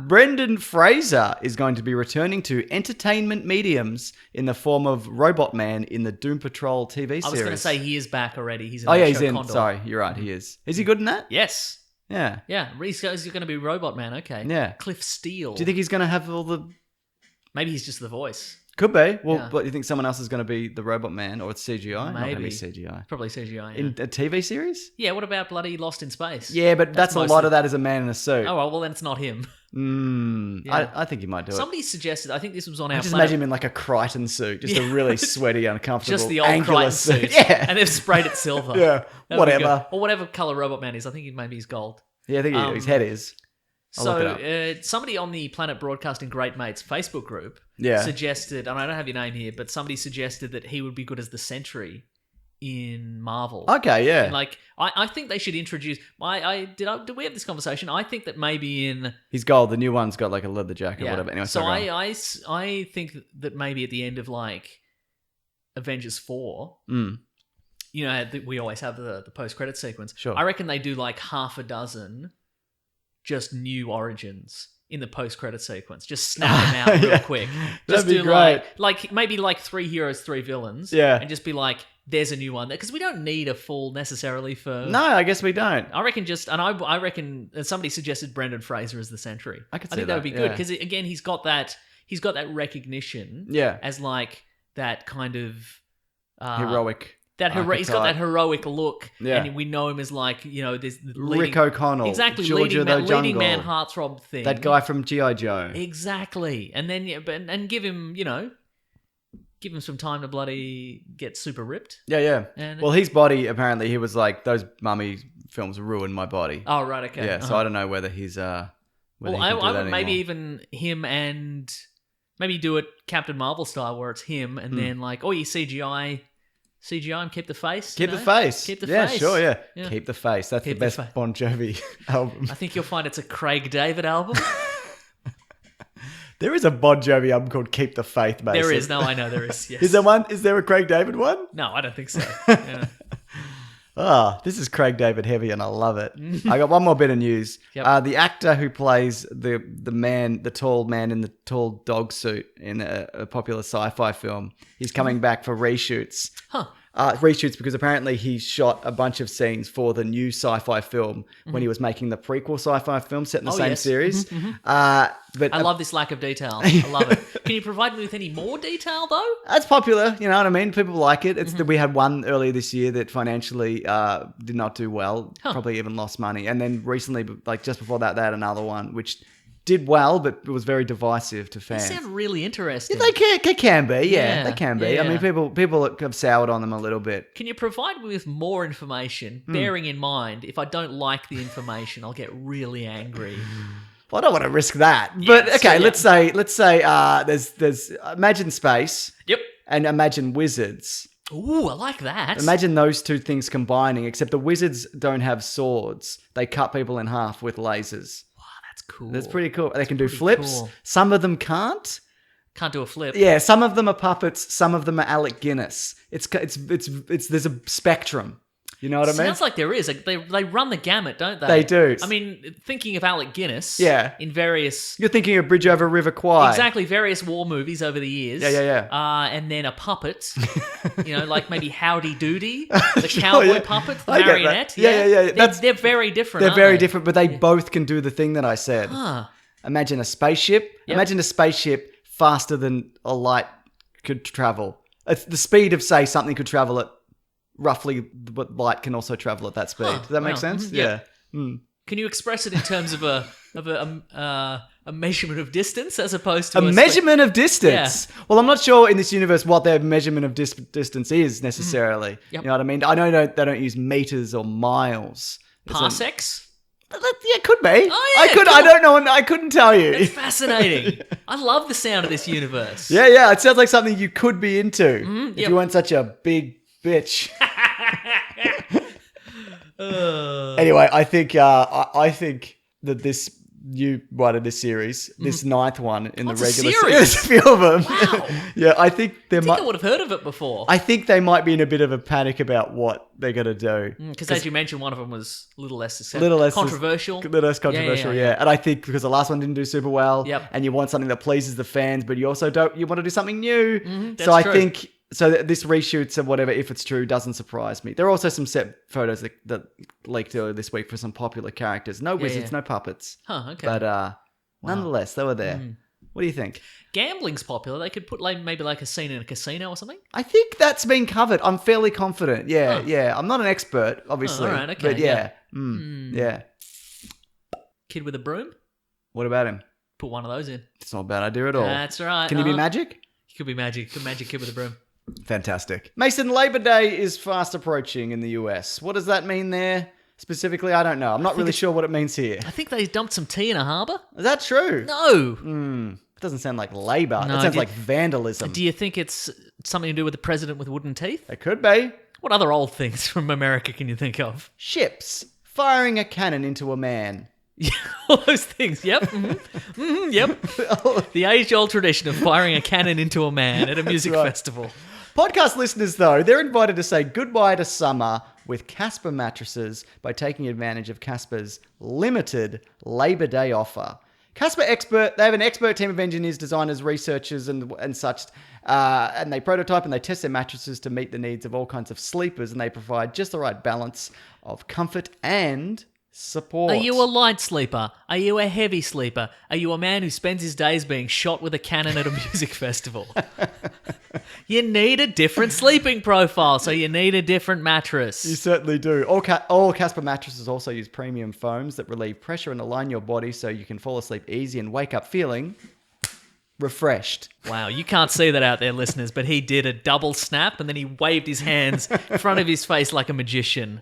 Brendan Fraser is going to be returning to entertainment mediums in the form of Robotman in the Doom Patrol TV series. I was going to say he is back already. He's in Oh, that yeah, he's show in. Condor. Sorry, you're right, he is. Is he good in that? Yes. Yeah. Yeah. He's going to be Robotman. Okay. Yeah. Cliff Steele. Do you think he's going to have all the... Maybe he's just the voice. Could be. Well, Yeah. but you think someone else is going to be the Robotman, or it's CGI? Not going to be Maybe. CGI. Probably CGI. Yeah. In a TV series? Yeah, what about bloody Lost in Space? Yeah, but that's a lot mostly- of that as a man in a suit. Oh, well, then it's not him. Yeah. I think he might do Somebody suggested, I think this was on it. our Just Planet- imagine him in like a Crichton suit, just a really sweaty, uncomfortable, just the old angular Crichton suit. Yeah. And they've sprayed it silver. Yeah, That would be whatever. good. Or whatever colour Robotman is. I think maybe he's gold. Yeah, I think his head is. I'll look it up. Somebody on the Planet Broadcasting Great Mates Facebook group Yeah. suggested, and I don't have your name here, but somebody suggested that he would be good as the Sentry in Marvel. Okay, yeah. And like, I think they should introduce. Did we have this conversation? I think that maybe in He's gold. The new one's got like a leather jacket or whatever. Anyway, so sorry, go on. I think that maybe at the end of like Avengers 4, you know, we always have the post credit sequence. Sure. I reckon they do like half a dozen just new origins in the post credit sequence. Just snap them out real Yeah. quick. That'd Just be do great. like maybe like 3 heroes, 3 villains. Yeah. And just be like, there's a new one. Because we don't need a full necessarily for. No, I guess we don't. I reckon I reckon somebody suggested Brendan Fraser as the Sentry. I could see think that would be good yeah. because again he's got that recognition Yeah. as like that kind of Heroic. he's got that heroic look, Yeah. and we know him as like, you know, this Rick O'Connell. exactly Georgia leading the man Jungle. heartthrob thing. That guy from G.I. Joe. Exactly, and then and give him, you know, give him some time to bloody get super ripped. Yeah. And- Well, his body, apparently, he was like, those mummy films ruined my body. Oh right, okay. Yeah, so I don't know whether he's... Well, he can I do that would maybe anymore. even him and maybe do it Captain Marvel style where it's him and then like, oh, you CGI and keep the face. Keep you the know? face. Keep the yeah, face. sure, yeah. Yeah. Keep the face. That's Keep the the best fa- Bon Jovi album. I think you'll find it's a Craig David album. There is a Bon Jovi album called Keep the Faith, Mason. There is. No, I know there is. Yes. Is there one? Is there a Craig David one? No, I don't think so. Yeah. This is Craig David heavy, and I love it. I got one more bit of news. Yep. The actor who plays the tall man in the tall dog suit in a popular sci-fi film, he's coming back for reshoots. Huh. Reshoots because apparently he shot a bunch of scenes for the new sci-fi film when he was making the prequel sci-fi film set in the Oh, same yes. series. But I love this lack of detail. I love it. Can you provide me with any more detail though? That's popular, you know what I mean? People like it. It's Mm-hmm. we had one earlier this year that financially did not do well, Huh. probably even lost money. And then recently, like just before that, they had another one which did well, but it was very divisive to They fans. sound really interesting. They can be, yeah, they can be. yeah. I mean, people have soured on them a little bit. Can you provide me with more information, bearing in mind if I don't like the information, I'll get really angry. Well, I don't want to risk that. But Yeah, okay, so, yeah. let's say there's imagine space Yep. and imagine wizards. Ooh, I like that. Imagine those two things combining, except the wizards don't have swords. They cut people in half with lasers. Wow, that's cool. That's pretty cool. They can do pretty flips. cool. Some of them can't. Can't do a flip. Yeah, some of them are puppets. Some of them are Alec Guinness. It's there's a spectrum. You know what I mean? Sounds like there is. Like they run the gamut, don't they? They do. I mean, thinking of Alec Guinness. Yeah. In various. You're thinking of Bridge Over River Kwai. Exactly, various war movies over the years. Yeah. And then a puppet, you know, like maybe Howdy Doody, the Sure, cowboy yeah. puppet, the I get that. marionette. Yeah. They're very different. They're aren't very they? different, but they both can do the thing that I said. Huh. Imagine a spaceship. Yep. Imagine a spaceship faster than a light could travel. It's the speed of, say, something could travel at roughly what light can also travel at that speed. Huh. Does that make Wow. sense? Mhm. Yeah. Can you express it in terms of a measurement of distance as opposed to A measurement of distance. Yeah. Well, I'm not sure in this universe what their measurement of distance is necessarily. Yep. You know what I mean? I know they don't use meters or miles. It's a- parsecs? Yeah, it could be. Oh, yeah, I could. cool. I don't know. I couldn't tell you. It's fascinating. I love the sound of this universe. Yeah. It sounds like something you could be into if yep. you weren't such a big bitch. Anyway, I think that this new one in this series, this ninth one in the It's a regular series? series, a few of them. Wow. Yeah, I think I think I would have heard of it before. I think they might be in a bit of a panic about what they're going to do. Because as you mentioned, one of them was a little less successful. Little less controversial. A little less controversial, Yeah. And I think because the last one didn't do super well, Yep. and you want something that pleases the fans, but you also you want to do something new. that's So I true. think this reshoots and whatever, if it's true, doesn't surprise me. There are also some set photos that leaked earlier this week for some popular characters. No wizards, no puppets. Huh, okay. But nonetheless, they were there. What do you think? Gambling's popular. They could put maybe like a scene in a casino or something. I think that's been covered. I'm fairly confident. Yeah. I'm not an expert, obviously. all right, okay, But yeah. Kid with a broom. What about him? Put one of those in. It's not a bad idea at all. That's right. Can he be magic? He could be magic. Good magic kid with a broom. Fantastic. Mason, Labor Day is fast approaching in the US. What does that mean there? Specifically, I don't know. I'm not really sure what it means here. I think they dumped some tea in a harbour. Is that true? No. It doesn't sound like labor. No, That sounds like vandalism. Do you think it's something to do with the president with wooden teeth? It could be. What other old things from America can you think of? Ships. Firing a cannon into a man. All those things. Yep. Yep. The age-old tradition of firing a cannon into a man at a music right. festival. Podcast listeners, though, they're invited to say goodbye to summer with Casper mattresses by taking advantage of Casper's limited Labor Day offer. Casper they have an expert team of engineers, designers, researchers, and such, and they prototype and they test their mattresses to meet the needs of all kinds of sleepers, and they provide just the right balance of comfort and support. Are you a light sleeper? Are you a heavy sleeper? Are you a man who spends his days being shot with a cannon at a music festival? You need a different sleeping profile, so you need a different mattress. You certainly do. All Casper mattresses also use premium foams that relieve pressure and align your body so you can fall asleep easy and wake up feeling refreshed. Wow, you can't see that out there, listeners, but he did a double snap and then he waved his hands in front of his face like a magician.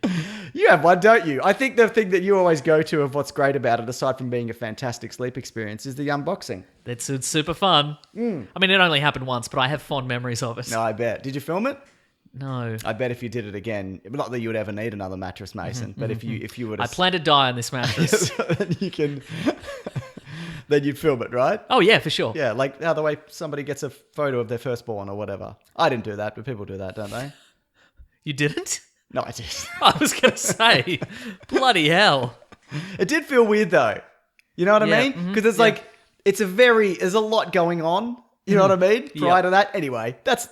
You have one, don't you? I think the thing that you always go to of what's great about it, aside from being a fantastic sleep experience, is the unboxing. It's super fun. I mean, it only happened once, but I have fond memories of it. No, I bet. Did you film it? No. I bet if you did it again, not that you would ever need another mattress, Mason, but if you would, I plan to die on this mattress. then you can, then you'd film it, right? Oh, yeah, for sure. Yeah, like the way somebody gets a photo of their firstborn or whatever. I didn't do that, but people do that, don't they? You didn't? No, I did. I was going to say, bloody hell. It did feel weird though. You know what I mean? Because it's like, there's a lot going on. You know what I mean? Prior to that. Anyway, that's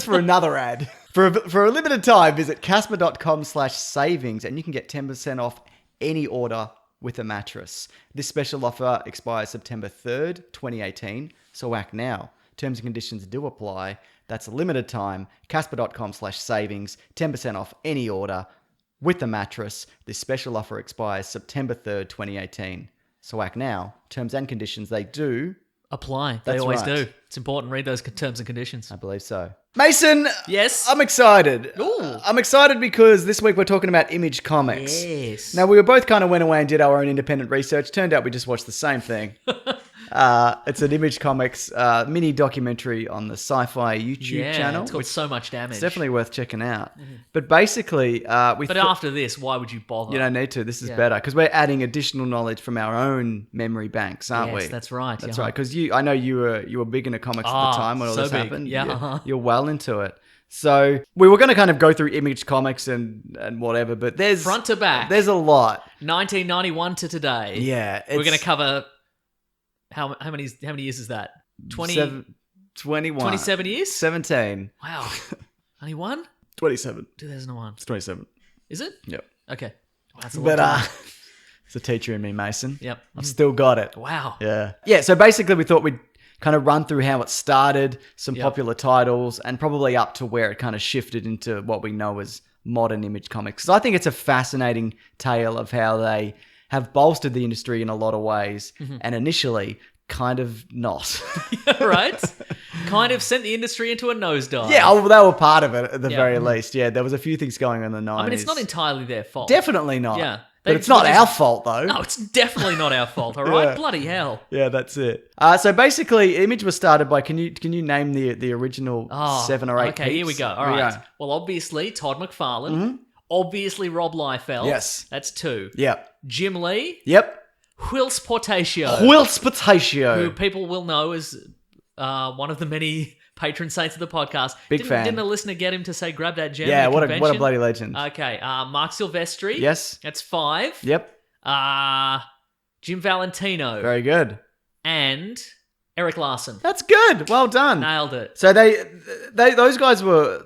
for another ad. For a limited time, visit casper.com/savings and you can get 10% off any order with a mattress. This special offer expires September 3rd, 2018. So act now. Terms and conditions do apply. That's a limited time. Casper.com/savings. 10% off any order with the mattress. This special offer expires September 3rd, 2018. So act now. Terms and conditions, they do apply. They That's always right. do. It's important. Read those terms and conditions. I believe so. Mason! Yes? I'm excited. Ooh. I'm excited because this week we're talking about Image Comics. Yes. Now, we were both kind of went away and did our own independent research. Turned out we just watched the same thing. It's an Image Comics mini documentary on the Sci-Fi YouTube channel. It's got so much damage. It's definitely worth checking out. But basically, But after this, why would you bother? you don't need to. This is better because we're adding additional knowledge from our own memory banks, aren't we? Yes, that's right. That's yeah. right. Because I know you were big into comics at the time when all so this big. happened. Yeah. You're well into it. So we were going to kind of go through Image Comics and whatever, but there's Front to back. There's a lot. 1991 to today. Yeah, We're going to cover how many years is that? 21. 27 years? 17. Wow. Only one? 27. 2001. It's 27. Is it? Yep. Okay. Wow, that's a lot. But it's a teacher in me, Mason. Yep. I've still got it. Wow. Yeah. Yeah, so basically we thought we'd kind of run through how it started, some Yep. popular titles, and probably up to where it kind of shifted into what we know as modern Image Comics. So I think it's a fascinating tale of how they have bolstered the industry in a lot of ways, and initially kind of not. Right? Kind of sent the industry into a nosedive. Yeah, well, they were part of it at the Yeah. very least. Yeah, there was a few things going on in the 90s. I mean, it's not entirely their fault. Definitely not. Yeah. But it's not our fault, though. No, it's definitely not our fault, all right? Yeah. Bloody hell. Yeah, that's it. So basically, Image was started by. Can you name the original 7 or 8? Okay, here we peeps? go. All Here we right. go. Well, obviously, Todd McFarlane. Obviously, Rob Liefeld. Yes. That's 2. Yep. Jim Lee. Yep. Whilce Portatio. Whilce Who Potatio. people will know as one of the many patron saints of the podcast. Big fan. Didn't a listener get him to say, grab that gem? Yeah, at what a convention? bloody legend. Okay, Mark Silvestri. Yes. That's 5. Yep. Jim Valentino. Very good. And Eric Larson. That's good. Well done. Nailed it. So those guys were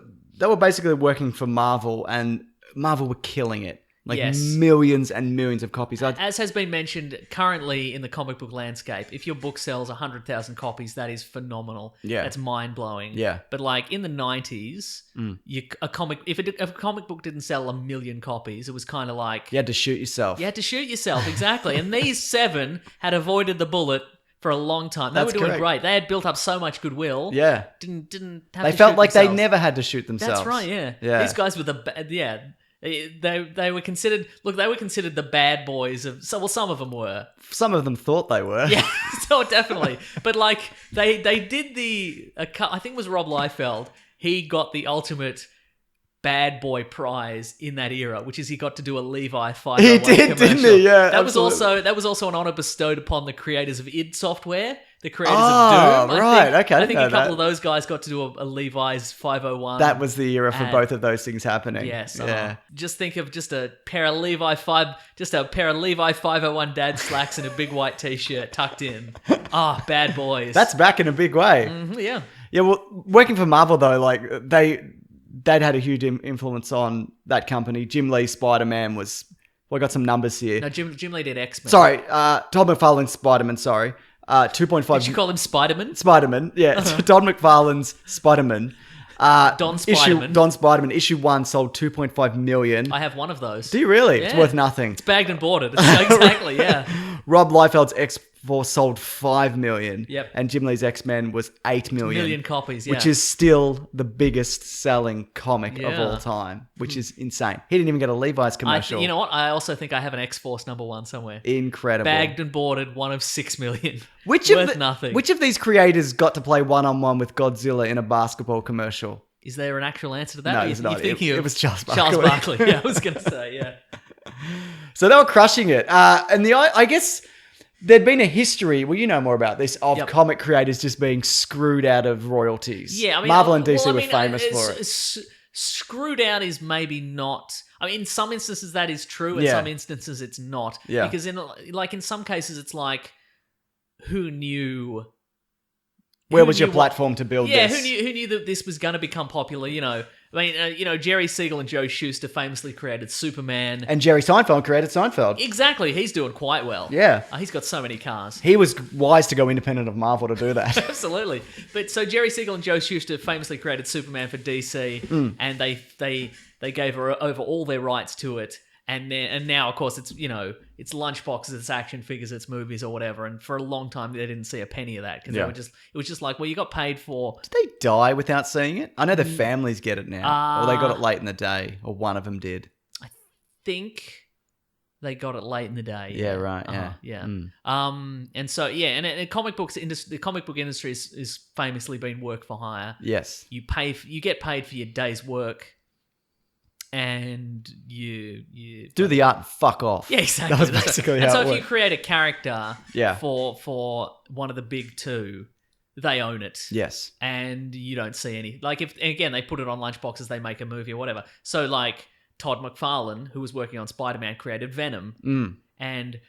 basically working for Marvel, and Marvel were killing it. Like Yes. millions and millions of copies. As has been mentioned, currently in the comic book landscape, if your book sells 100,000 copies, that is phenomenal. Yeah. That's mind-blowing. Yeah. But like in the 90s, if a comic book didn't sell 1 million copies, it was kind of like... You had to shoot yourself. You had to shoot yourself, exactly. And these 7 had avoided the bullet for a long time. They That's were doing correct. great. They had built up so much goodwill. Yeah. Didn't have They to felt shoot like themselves. they never had to shoot themselves. That's right, yeah. Yeah. These guys were they were considered the bad boys of some of them were. Some of them thought they were. Yeah, so definitely. But like they did I think it was Rob Liefeld. He got the ultimate bad boy prize in that era, which is he got to do a Levi 501 He did, commercial. didn't he? Yeah, that was absolutely. also an honor bestowed upon the creators of id Software, the creators Oh, of Doom. right. Okay, I I think didn't a know couple that. of those guys got to do a Levi's 501. That was the era for And- both of those things happening. Yes. Yeah. Just think of just a pair of Levi 501 dad slacks and a big white t-shirt tucked in. Bad boys. That's back in a big way. Yeah. Yeah, well, working for Marvel though, like they'd had a huge influence on that company. Jim Lee Spider-Man was. Well, I got some numbers here. No, Jim Lee did X-Men. Sorry, Todd McFarlane's Spider-Man. Sorry, 2.5. Did you call him Spider-Man? Spider-Man? Yeah, Todd McFarlane's Spider-Man. Don Spider-Man. Don Spider-Man. Issue 1 sold 2.5 million. I have one of those. Do you really? It's Yeah. worth nothing. It's bagged and boarded. Exactly, yeah. Rob Liefeld's X-Force sold 5 million. Yep. And Jim Lee's X-Men was 8 million. Million copies, yeah. Which is still the biggest selling comic of Yeah. all time, which is insane. He didn't even get a Levi's commercial. You know what? I also think I have an X-Force #1 somewhere. Incredible. Bagged and boarded, one of 6 million. Which Worth of nothing. Which of these creators got to play one-on-one with Godzilla in a basketball commercial? Is there an actual answer to that? No, Or there's you not. thinking It of was Charles Charles Barkley. Barkley. Yeah, I was going to say, yeah. So they were crushing it. And I guess there'd been a history, well, you know more about this, of Yep. comic creators just being screwed out of royalties. Yeah, I mean, Marvel and DC well, I were mean, famous it's- for it. Screwed out is maybe not. I mean, in some instances that is true. In Yeah. some instances it's not. Yeah. Because in some cases it's like, who knew? Where who was your knew what- platform to build Yeah, this? who knew that this was going to become popular? You know, I mean, Jerry Siegel and Joe Shuster famously created Superman. And Jerry Seinfeld created Seinfeld. Exactly, he's doing quite well. Yeah. He's got so many cars. He was wise to go independent of Marvel to do that. Absolutely. But so Jerry Siegel and Joe Shuster famously created Superman for DC, and they gave over all their rights to it. And now, of course, it's it's lunchboxes, it's action figures, it's movies or whatever. And for a long time, they didn't see a penny of that because Yeah. it was just like, well, you got paid for. Did they die without seeing it? I know their families get it now. Or they got it late in the day. Or one of them did. Think they got it late in the day. Yeah, right. Yeah. Yeah. Mm. And so and the comic book industry is famously been work for hire. Yes. You get paid for your day's work, and you Do the art and fuck off. yeah, exactly. That was That's basically right. And how so it if you worked. create a character Yeah. for one of the big two, they own it. Yes. And you don't see any, like, if again they put it on lunchboxes, they make a movie or whatever. So like Todd McFarlane, who was working on Spider-Man, created Venom. And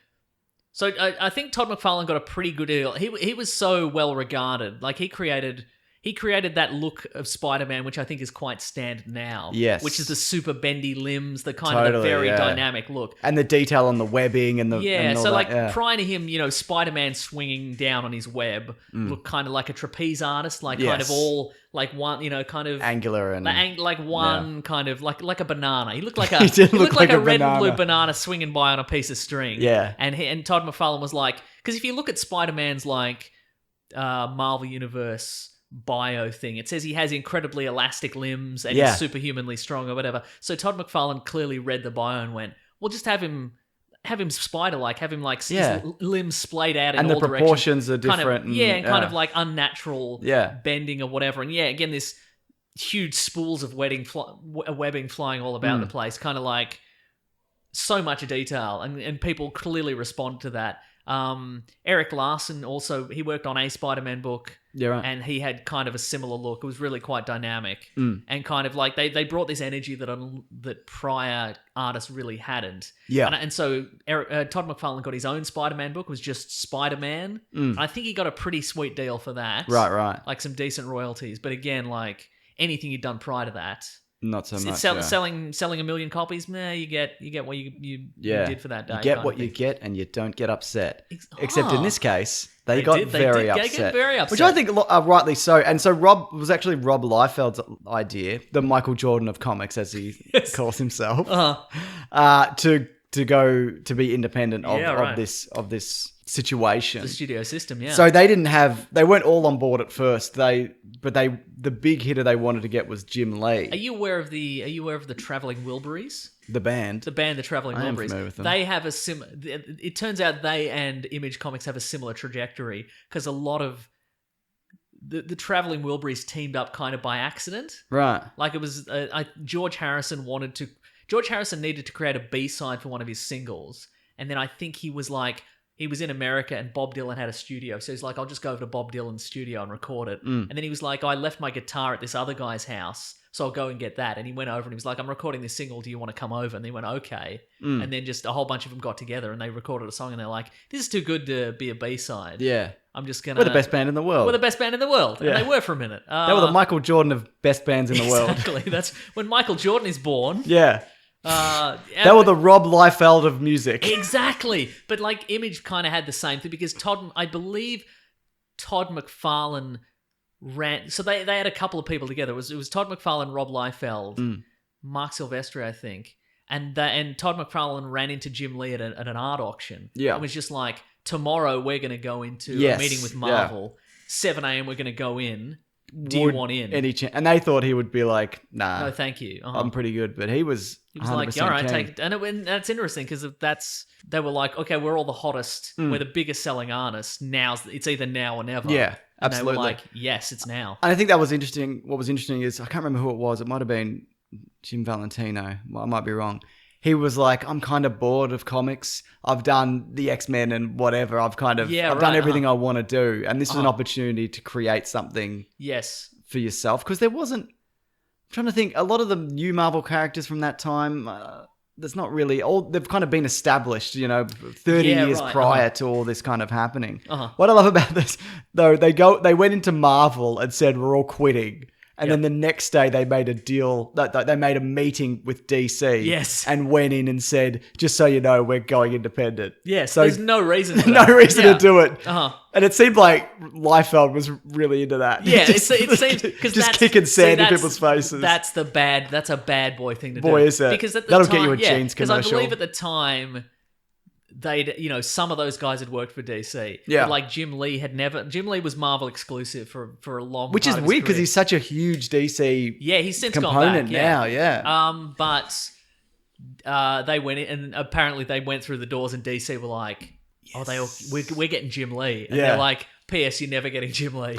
so I think Todd McFarlane got a pretty good deal. He was so well regarded. Like he created that look of Spider-Man, which I think is quite standard now. Yes. Which is the super bendy limbs, the kind of the Totally, very yeah. dynamic look. And the detail on the webbing and the Yeah, and all so that, like yeah. prior to him, Spider-Man swinging down on his web looked kind of like a trapeze artist, like kind of Yes. all like one, kind of angular and like one kind of like a banana. He looked like a He did he look looked like like a a red and blue banana. banana swinging by on a piece of string. Yeah. and Todd McFarlane was like, because if you look at Spider-Man's like Marvel Universe bio thing, it says he has incredibly elastic limbs and Yeah. he's superhumanly strong or whatever. So Todd McFarlane clearly read the bio and went, well, just have him spider-like, have him like Yeah. his limbs splayed out in And the all directions. proportions are Kind of, different. and kind of like unnatural Yeah. bending or whatever. And yeah, again, this huge spools of webbing flying all about the place, kind of like so much detail, and people clearly respond to that. Eric Larson also, he worked on a Spider-Man book, and he had kind of a similar look. It was really quite dynamic, and kind of like they brought this energy that prior artists really hadn't. And so Todd McFarlane got his own Spider-Man book. It was just Spider-Man, and I think he got a pretty sweet deal for that. Right. Like some decent royalties, but again, like anything you'd done prior to that. Not so much. Selling 1 million copies, you get what you did for that day. You get what you get, and you don't get upset. Except in this case, they got very upset. Which I think rightly so. And so Rob Liefeld's idea, the Michael Jordan of comics, as he calls himself, to go to be independent of this situation. The studio system, yeah. So they weren't all on board at first. The big hitter they wanted to get was Jim Lee. Are you aware of the Traveling Wilburys? The band, the Traveling Wilburys. I am familiar with them. They have it turns out they and Image Comics have a similar trajectory, because a lot of the Traveling Wilburys teamed up kind of by accident. Right. Like it was George Harrison needed to create a B-side for one of his singles, and then I think he was in America and Bob Dylan had a studio. So he's like, I'll just go over to Bob Dylan's studio and record it. And then he was like, I left my guitar at this other guy's house, so I'll go and get that. And he went over and he was like, I'm recording this single. Do you want to come over? And they went, okay. And then just a whole bunch of them got together and they recorded a song, and they're like, this is too good to be a B-side. Yeah. I'm just going to... We're the best band in the world. We're the best band in the world. Yeah. And they were for a minute. They were the Michael Jordan of best bands in the world. Exactly. That's when Michael Jordan is born. Yeah. They were the Rob Liefeld of music. Exactly. But like Image kind of had the same thing, because I believe Todd McFarlane ran. So they had a couple of people together. It was Todd McFarlane, Rob Liefeld, Mark Silvestri, I think. And Todd McFarlane ran into Jim Lee at an art auction. Yeah. It was just like, tomorrow we're going to go into a meeting with Marvel. 7 a.m. we're going to go in. Do you want in? And they thought he would be like, nah. No, thank you. I'm pretty good. But he was like, all right, take it. And that's interesting, because they were like, okay, we're all the hottest. We're the biggest selling artists. It's either now or never. Yeah, absolutely. And they were like, yes, it's now. And I think that was interesting. What was interesting is, I can't remember who it was. It might have been Jim Valentino. I might be wrong. He was like, I'm kind of bored of comics. I've done the X-Men and whatever. I've done everything I want to do. And this is an opportunity to create something for yourself. Because there wasn't... I'm trying to think. A lot of the new Marvel characters from that time, there's not really... They've kind of been established, 30 years prior to all this kind of happening. What I love about this, though, they went into Marvel and said, we're all quitting. And then the next day they made a deal, they made a meeting with DC. Yes. And went in and said, just so you know, we're going independent. Yes, so there's no reason for that. No reason to do it. And it seemed like Liefeld was really into that. Yeah, it seems... Just kicking sand in people's faces. That's a bad boy thing to do. Boy, is it. Because at the That'll time, get you a jeans commercial. Because I believe at the time... some of those guys had worked for DC. Yeah. But like Jim Lee was Marvel exclusive for a long time. Which is weird, because he's such a huge DC he's since component gone back, now, yeah. But they went in, and apparently they went through the doors, and DC were like, we're getting Jim Lee. And they're like, P.S. you're never getting Jim Lee.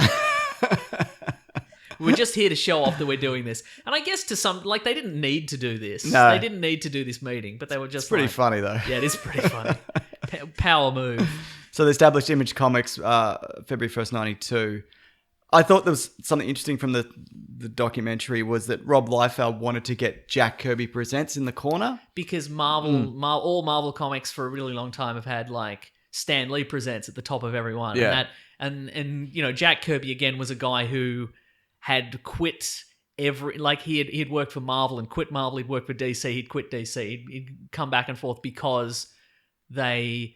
We're just here to show off that we're doing this. And I guess to some, like, they didn't need to do this. No. They didn't need to do this meeting, but they were just pretty funny, though. Yeah, it is pretty funny. Power move. So they established Image Comics February 1st, 92. I thought there was something interesting from the documentary, was that Rob Liefeld wanted to get Jack Kirby Presents in the corner. Because all Marvel comics for a really long time have had, like, Stan Lee Presents at the top of every one. Yeah. And Jack Kirby, again, was a guy who had quit he'd worked for Marvel and quit Marvel, he'd worked for DC, he'd quit DC, he'd come back and forth because they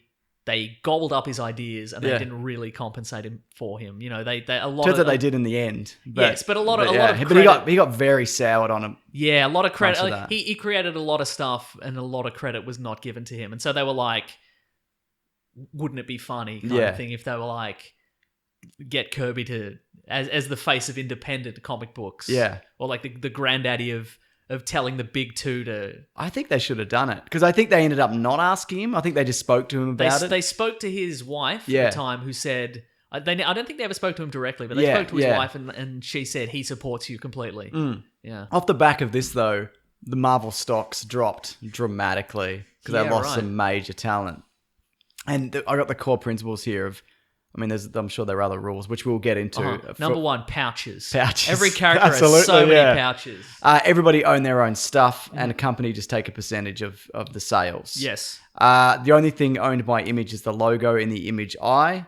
gobbled up his ideas and they didn't really compensate him for him. They did in the end. But a lot of credit, but he got very soured on him. Yeah, a lot of credit. He created a lot of stuff, and a lot of credit was not given to him. And so they were like, wouldn't it be funny kind of thing if they were like, get Kirby to as the face of independent comic books, or like the granddaddy of telling the big two to... I think they should have done it, because I think they ended up not asking him. I think they just spoke to him about it. They spoke to his wife at the time, who said, I don't think they ever spoke to him directly, but they Yeah, spoke to his yeah. wife, and she said he supports you completely. Yeah. Off the back of this, though, the Marvel stocks dropped dramatically because they Yeah, lost right. some major talent. And I got the core principles here of, I mean, I'm sure there are other rules, which we'll get into. Number one, pouches. Pouches. Every character Absolutely, has so many yeah. pouches. Everybody own their own stuff, and a company just take a percentage of the sales. Yes. The only thing owned by Image is the logo in the Image eye.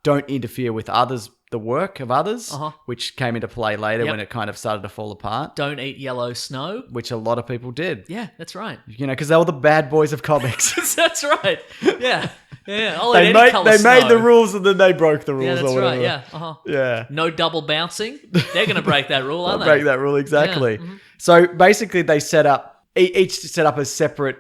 Don't interfere with the work of others, which came into play later Yep. when it kind of started to fall apart, Don't eat yellow snow. which a lot of people did. Yeah, that's right. You know, because they were the bad boys of comics. That's right. Yeah. Yeah. I'll they eat any colour made snow. the rules and then they broke the rules. Yeah, that's or whatever. right. Yeah. Yeah. No double bouncing. They're going to break that rule, aren't they? Break that rule exactly. Yeah, So basically, they set up each set up a separate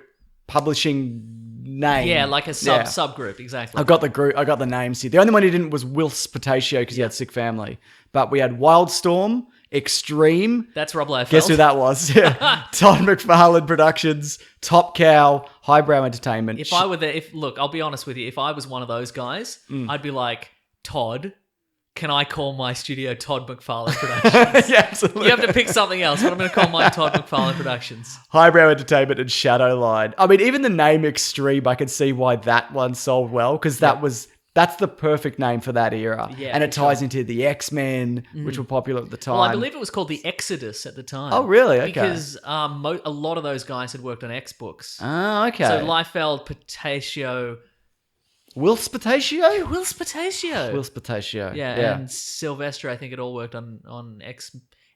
publishing name. Yeah, like a subgroup. Exactly. I got the names here. The only one who didn't was Wills Potatio because he had sick family. But we had Wildstorm, Extreme. That's Rob Liefeld. Guess who that was? Yeah. Todd McFarlane Productions, Top Cow, Highbrow Entertainment. If I were there, look, I'll be honest with you. If I was one of those guys, I'd be like, Todd, can I call my studio Todd McFarlane Productions? yeah, absolutely. You have to pick something else, but I'm going to call mine Todd McFarlane Productions. Highbrow Entertainment and Shadowline. I mean, even the name Extreme, I can see why that one sold well because that's the perfect name for that era. Yeah, and it for ties into the X-Men, which were popular at the time. Well, I believe it was called the Exodus at the time. Oh, really? Okay. Because a lot of those guys had worked on X books. Oh, okay. So Liefeld, Potatio... Wills Potatio? Wills Potatio. Wills Potatio. Yeah, and Sylvester, I think it all worked on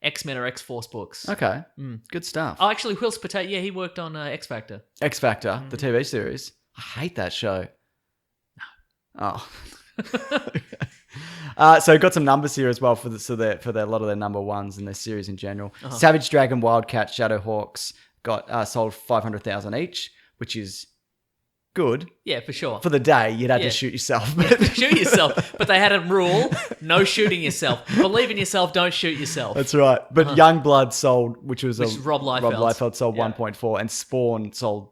X-Men or X-Force books. Okay. Good stuff. Oh, actually, Wills Potatio, yeah, he worked on X Factor. X Factor, the TV series. I hate that show. Oh. So got some numbers here as well for a lot of their number ones in their series in general. Savage Dragon, Wildcat, Shadowhawks got sold 500,000 each, which is good. Yeah, for sure. For the day, you'd have Yeah. to shoot yourself. Shoot yourself. But they had a rule, no shooting yourself. Believe in yourself, don't shoot yourself. That's right. But Youngblood sold, which is Rob Liefeld. Rob Liefeld sold Yeah. 1.4, and Spawn sold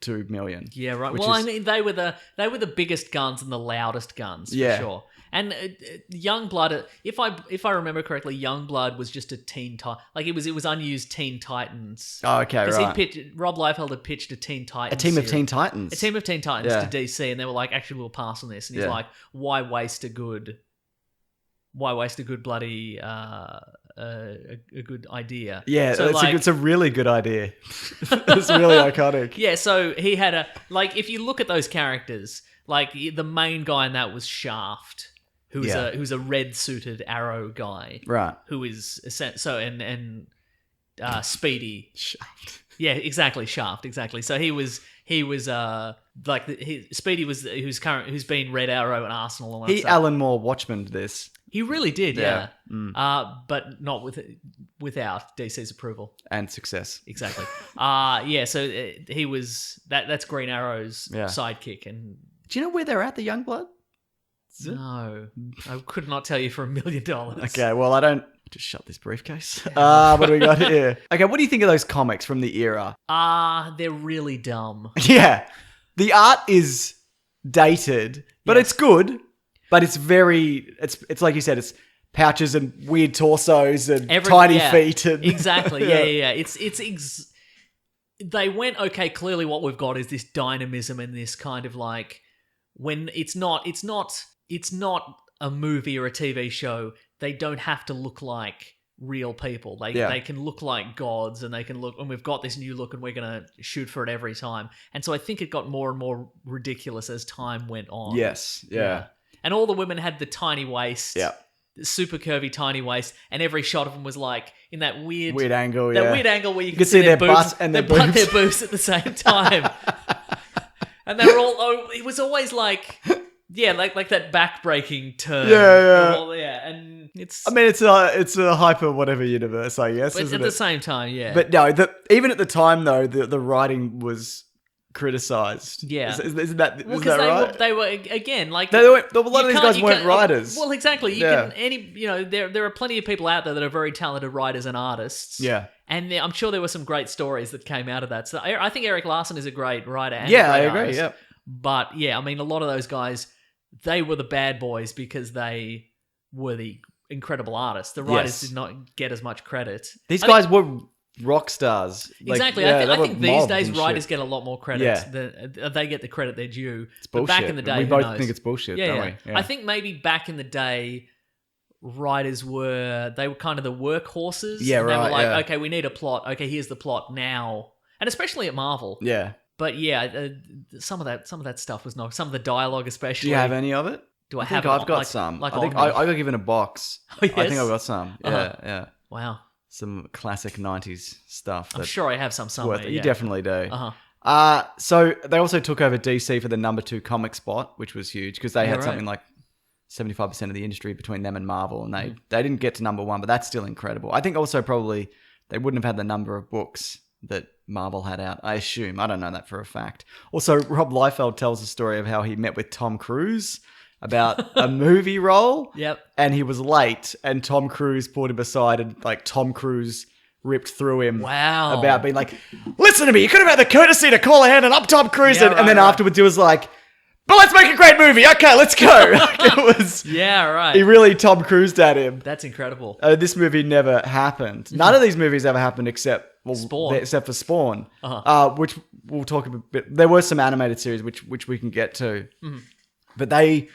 2 million. Yeah, right. which Well, I is- mean, they were the biggest guns and the loudest guns, Yeah. for sure. And Youngblood, if I remember correctly, Youngblood was just a Teen Titan. Like it was unused Teen Titans. Oh, okay, right. Because Rob Liefeld had pitched a Teen Titans. A team of series. Teen Titans. A team of Teen Titans Yeah. to DC, and they were like, actually, we'll pass on this. And he's Yeah. like, why waste a good bloody a good idea? Yeah, So, it's a really good idea. It's really iconic. Yeah, so he had if you look at those characters, like the main guy in that was Shaft, who's a red suited arrow guy, Right. who is and Speedy. Shaft. Yeah, exactly, Shaft, exactly. So he was Speedy was who's been Red Arrow and Arsenal and all that He stuff. Alan Moore Watchman this. He really did, Yeah. yeah. But not without DC's approval. And success. Exactly. Yeah. So he was that's Green Arrow's Yeah. sidekick, and Do you know where they're at, the Youngblood? no, I could not tell you for $1 million. Okay, well, I don't... Just shut this briefcase. What do we got here? Okay, what do you think of those comics from the era? They're really dumb. Yeah. The art is dated, but it's good. But it's very... It's like you said, it's pouches and weird torsos and tiny feet. And Exactly. Yeah. They went, okay, clearly what we've got is this dynamism and this kind of like... When it's not a movie or a TV show, they don't have to look like real people. They can look like gods, and they can look, and we've got this new look, and we're gonna shoot for it every time. And so I think it got more and more ridiculous as time went on. Yes, yeah. And all the women had the tiny waist, Yeah. the super curvy tiny waist, and every shot of them was like in that weird angle, weird angle where you You can see their boobs butt and their their butt, boobs. their boobs at the same time. And they were all, it was always like, yeah, like that back-breaking turn. Yeah. And it's... I mean, it's a hyper whatever universe, I guess, but isn't at it? the same time, yeah. But no, even at the time, though, the writing was criticized. Yeah. Isn't that, well, is that right? they were, again, like... A lot of you these can't- guys you weren't can't- writers. Well, exactly. Yeah. There are plenty of people out there that are very talented writers and artists. Yeah. And I'm sure there were some great stories that came out of that. So I think Eric Larson is a great writer and Yeah, a I great agree, artist. yeah. But yeah, I mean, a lot of those guys, they were the bad boys because they were the incredible artists. The writers Yes. did not get as much credit. These I guys were rock stars. Like, Exactly. yeah, I they were think these mobbed days and writers shit. get a lot more credit. Yeah. They get the credit they're due. It's But bullshit. back in the day, we who both knows? think it's bullshit, Yeah, don't yeah. we? Yeah. I think maybe back in the day, writers were kind of the workhorses. Yeah, and They were right, like, yeah. okay, we need a plot. Okay, here's the plot now. And especially at Marvel. Yeah. But yeah, some of that stuff was not. Some of the dialogue, especially. Do you have any of it? Do I I think have? it I've got like, some. Like I think on me? I got given a box. Oh, I think yes? I've got some. Yeah, Uh-huh. yeah. Wow. Some classic 90s stuff. I'm that's sure I have some somewhere. worth it. Yeah. You definitely do. Uh-huh. So they also took over DC for the number 2 comic spot, which was huge because they Yeah, had right. something like 75% of the industry between them and Marvel, and they didn't get to number 1, but that's still incredible. I think also probably they wouldn't have had the number of books that Marvel had out, I assume. I don't know that for a fact. Also, Rob Liefeld tells a story of how he met with Tom Cruise about a movie role. Yep. And he was late, and Tom Cruise pulled him aside, and like Tom Cruise ripped through him. Wow. About being like, listen to me, you could have had the courtesy to call ahead and up Tom Cruise. Yeah, and then right. afterwards he was like, but let's make a great movie. Okay, let's go. Like, it was, Yeah, right. he really Tom Cruised at him. That's incredible. This movie never happened. None of these movies ever happened except Spawn. Except for Spawn, Uh-huh. which we'll talk a bit. There were some animated series which we can get to, but they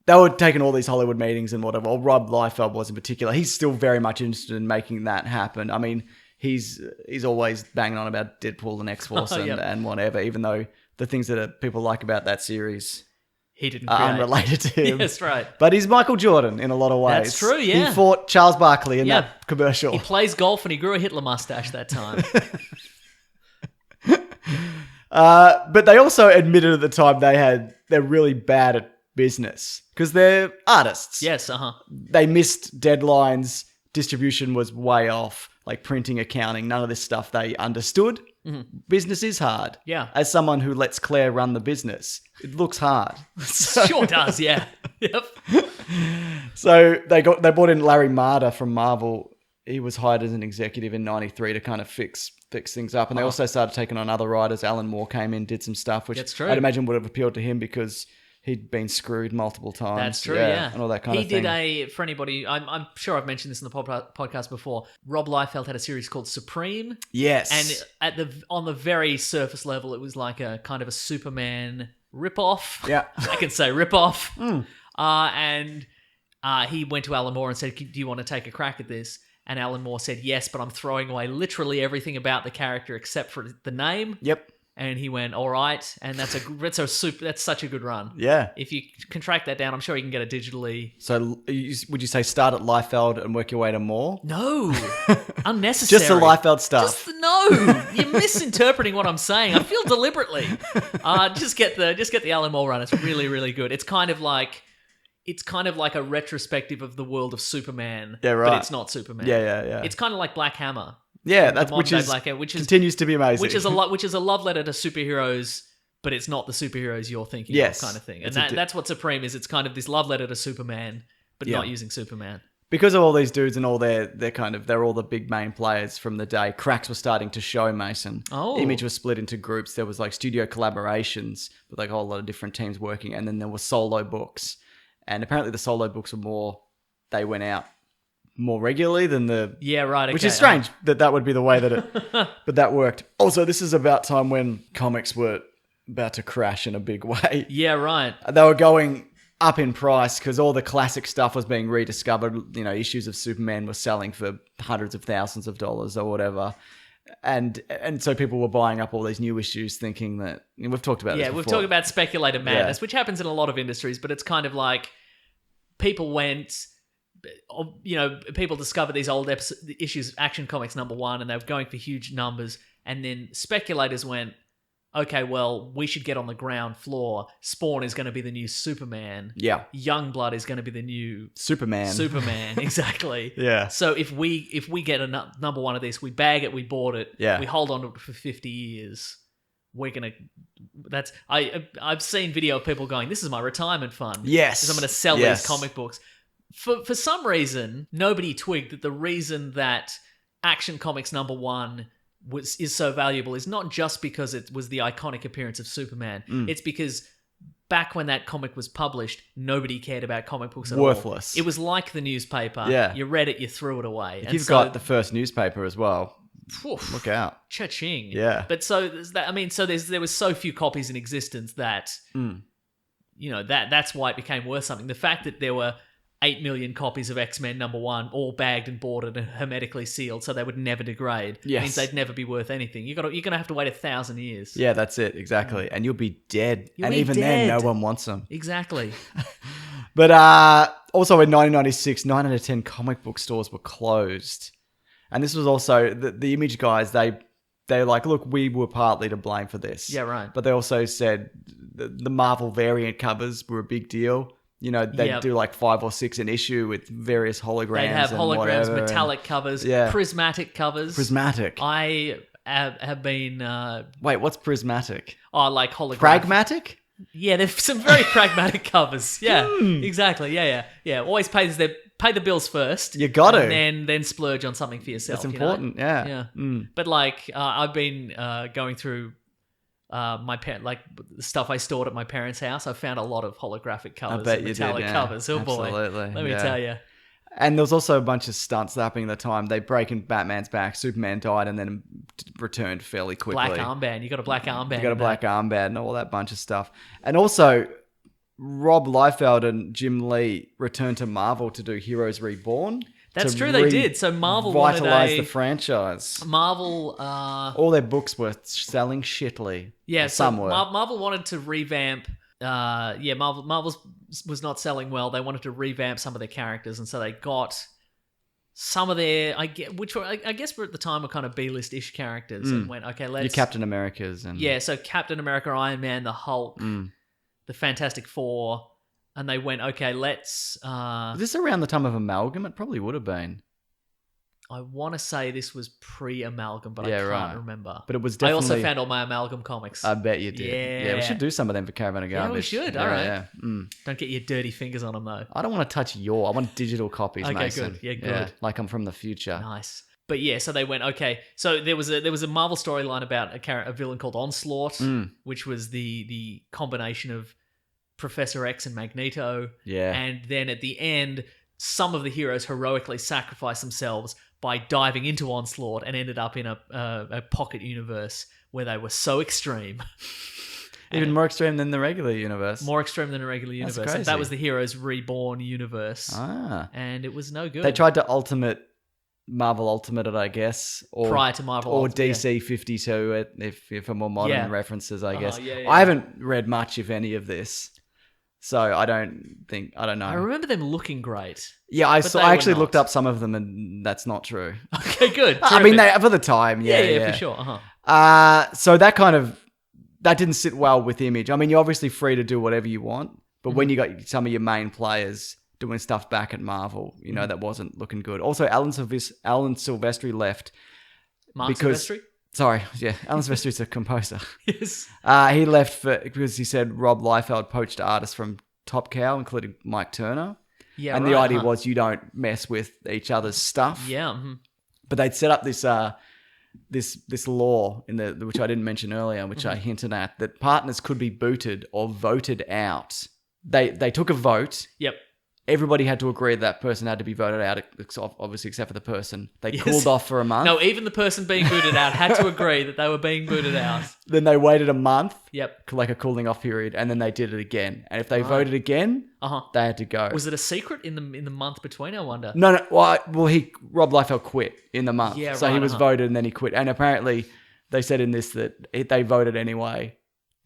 were taking all these Hollywood meetings and whatever. Or Rob Liefeld was in particular. He's still very much interested in making that happen. I mean, he's always banging on about Deadpool and X-Force Yep. and whatever, even though the things that people like about that series He didn't are create. unrelated to him. Yes, right. But he's Michael Jordan in a lot of ways. That's true, yeah. He fought Charles Barkley in Yeah. that commercial. He plays golf and he grew a Hitler mustache that time. But they also admitted at the time they're really bad at business because they're artists. Yes, uh-huh. They missed deadlines. Distribution was way off. Like printing, accounting, none of this stuff they understood. Business is hard. Yeah. As someone who lets Claire run the business, it looks hard. Sure does, yeah. Yep. So they brought in Larry Marder from Marvel. He was hired as an executive in '93 to kind of fix things up, and they also started taking on other writers. Alan Moore came in, did some stuff, which That's true. I'd imagine would have appealed to him because he'd been screwed multiple times. That's true, yeah. and all that kind he of thing. did for anybody, I'm sure I've mentioned this in the podcast before, Rob Liefeld had a series called Supreme, Yes, and on the very surface level, it was like a kind of a Superman ripoff. Yeah. I can say ripoff. And he went to Alan Moore and said, do you want to take a crack at this? And Alan Moore said, yes, but I'm throwing away literally everything about the character except for the name. Yep. And he went, all right. And that's such a good run. Yeah. If you can track that down, I'm sure you can get it digitally. So would you say start at Liefeld and work your way to more? No, unnecessary. Just the Liefeld stuff. No, you're misinterpreting what I'm saying. I feel deliberately. Just get the Alan Moore run. It's really, really good. It's kind of like a retrospective of the world of Superman. Yeah, right. But it's not Superman. Yeah. It's kind of like Black Hammer. Yeah, The that's modern day Black Hammer, which continues to be amazing. which is a love letter to superheroes, but it's not the superheroes you're thinking Yes. of, kind of thing. And It's that's what Supreme is. It's kind of this love letter to Superman, but Yeah. not using Superman. Because of all these dudes and all they're all the big main players from the day. Cracks were starting to show, Mason. Oh. Image was split into groups. There was like studio collaborations with like a whole lot of different teams working, and then there were solo books. And apparently the solo books they went out more regularly than the Yeah, right. which okay. is strange that would be the way that but that worked. Also, this is about time when comics were about to crash in a big way. Yeah, right. They were going up in price because all the classic stuff was being rediscovered. You know, issues of Superman were selling for hundreds of thousands of dollars or whatever. And so people were buying up all these new issues thinking that, we've talked about this Yeah, before. we've talked about speculative madness, which happens in a lot of industries, but it's kind of like people people discovered these old issues of Action Comics #1 and they were going for huge numbers, and then speculators went, okay, well, we should get on the ground floor. Spawn is going to be the new Superman. Yeah. Youngblood is going to be the new Superman. exactly. Yeah. So if we get a #1 of this, we bag it, we bought it, Yeah. we hold on to it for 50 years. We're gonna. I've seen video of people going, "This is my retirement fund. Yes. 'Cause I'm gonna sell Yes. these comic books." For some reason, nobody twigged that the reason that Action Comics #1 is so valuable is not just because it was the iconic appearance of Superman. It's because back when that comic was published, nobody cared about comic books at all. Worthless. It was like the newspaper. Yeah. You read it, you threw it away. If you've got the first newspaper as well, Oof, look out. cha-ching. Yeah. But so there's that. I mean, so there was so few copies in existence that that's why it became worth something. The fact that there were 8 million copies of X-Men #1, all bagged and boarded and hermetically sealed, so they would never degrade. Yes. Means they'd never be worth anything. You're gonna have to wait 1,000 years. Yeah, that's it. Exactly. And you'll be dead. You'll and be even then, dead. no one wants them. Exactly. But also in 1996, 9 out of 10 comic book stores were closed. And this was also the Image guys. They're like, look, we were partly to blame for this. Yeah, right. But they also said the Marvel variant covers were a big deal. You know, they'd do like 5 or 6 an issue with various holograms. They'd have and holograms, whatever, metallic covers, Yeah. prismatic covers. Prismatic. I have been Wait, what's prismatic? like holographic. Pragmatic? Yeah, there's some very pragmatic covers. Yeah, exactly. Yeah. Always pay the bills first. You got to. And then splurge on something for yourself. That's you know? important. Yeah. Yeah. Mm. But like, I've been going through my the stuff I stored at my parents' house. I found a lot of holographic covers, bet and you did, metallic yeah. covers. Oh boy, Absolutely, let me yeah. tell you. And there was also a bunch of stunts happening at the time. They break in Batman's back. Superman died and then returned fairly quickly. Black armband. You got a black armband. You got a black armband and all that bunch of stuff. And also, Rob Liefeld and Jim Lee returned to Marvel to do Heroes Reborn. That's to true, they did. So Marvel wanted revitalize the franchise. Marvel. All their books were selling shittily. Yeah, Or so some were. Marvel wanted to revamp. Marvel was not selling well. They wanted to revamp some of their characters, and so they got some of their, I guess were at the time were kind of B-list-ish characters, and went, okay, let's Your Captain Americas and so Captain America, Iron Man, the Hulk, the Fantastic Four, and they went, okay, let's. Was this around the time of Amalgam? It probably would have been. I want to say this was pre-Amalgam, but Yeah, I can't right. remember. But it was I definitely. also found all my Amalgam comics. I bet you did. Yeah, we Yeah. should do some of them for Caravan of Garbage. Yeah, we should. Yeah, All right. Yeah. Mm. Don't get your dirty fingers on them, though. I don't want to touch I want digital copies, Okay, Mason. good. Yeah, good. Like I'm from the future. Nice. But yeah, so they went, okay. So there was a Marvel storyline about a villain called Onslaught, which was the combination of Professor X and Magneto. Yeah. And then at the end, some of the heroes heroically sacrificed themselves by diving into Onslaught and ended up in a pocket universe where they were so extreme. Even more extreme than the regular universe. More extreme than a regular universe. crazy. And that was the Heroes Reborn universe. Ah. And it was no good. They tried to Marvel Ultimate it, I guess. Or, Prior to Marvel Or Ultimate, DC 52 it, if for more modern Yeah. references, I guess. yeah. I haven't read much, if any, of this. So I don't know. I remember them looking great. Yeah, I But saw. they I were actually not. looked up some of them, and that's not true. Okay, good. I mean, Terrific. for the time, yeah, for sure. Uh-huh. So that didn't sit well with Image. I mean, you're obviously free to do whatever you want, but when you got some of your main players doing stuff back at Marvel, that wasn't looking good. Also, Alan Silvestri left Mark because Silvestri? sorry, Alan Silvestri's a composer. Yes. He left because he said Rob Liefeld poached artists from Top Cow, including Mike Turner. Yeah, And right, the idea uh-huh. was you don't mess with each other's stuff. Yeah. Mm-hmm. But they'd set up this law which I didn't mention earlier, which I hinted at, that partners could be booted or voted out. They took a vote. Yep. Everybody had to agree that person had to be voted out, obviously except for the person. They Yes. cooled off for a month. No, even the person being booted out had to agree that they were being booted out. Then they waited a month, Yep. like a cooling off period, and then they did it again. And if they voted again, Uh-huh. they had to go. Was it a secret in the month between? I wonder. No. Well, Rob Liefeld quit in the month. Yeah, so he right, was voted and then he quit. And apparently they said in this that they voted anyway.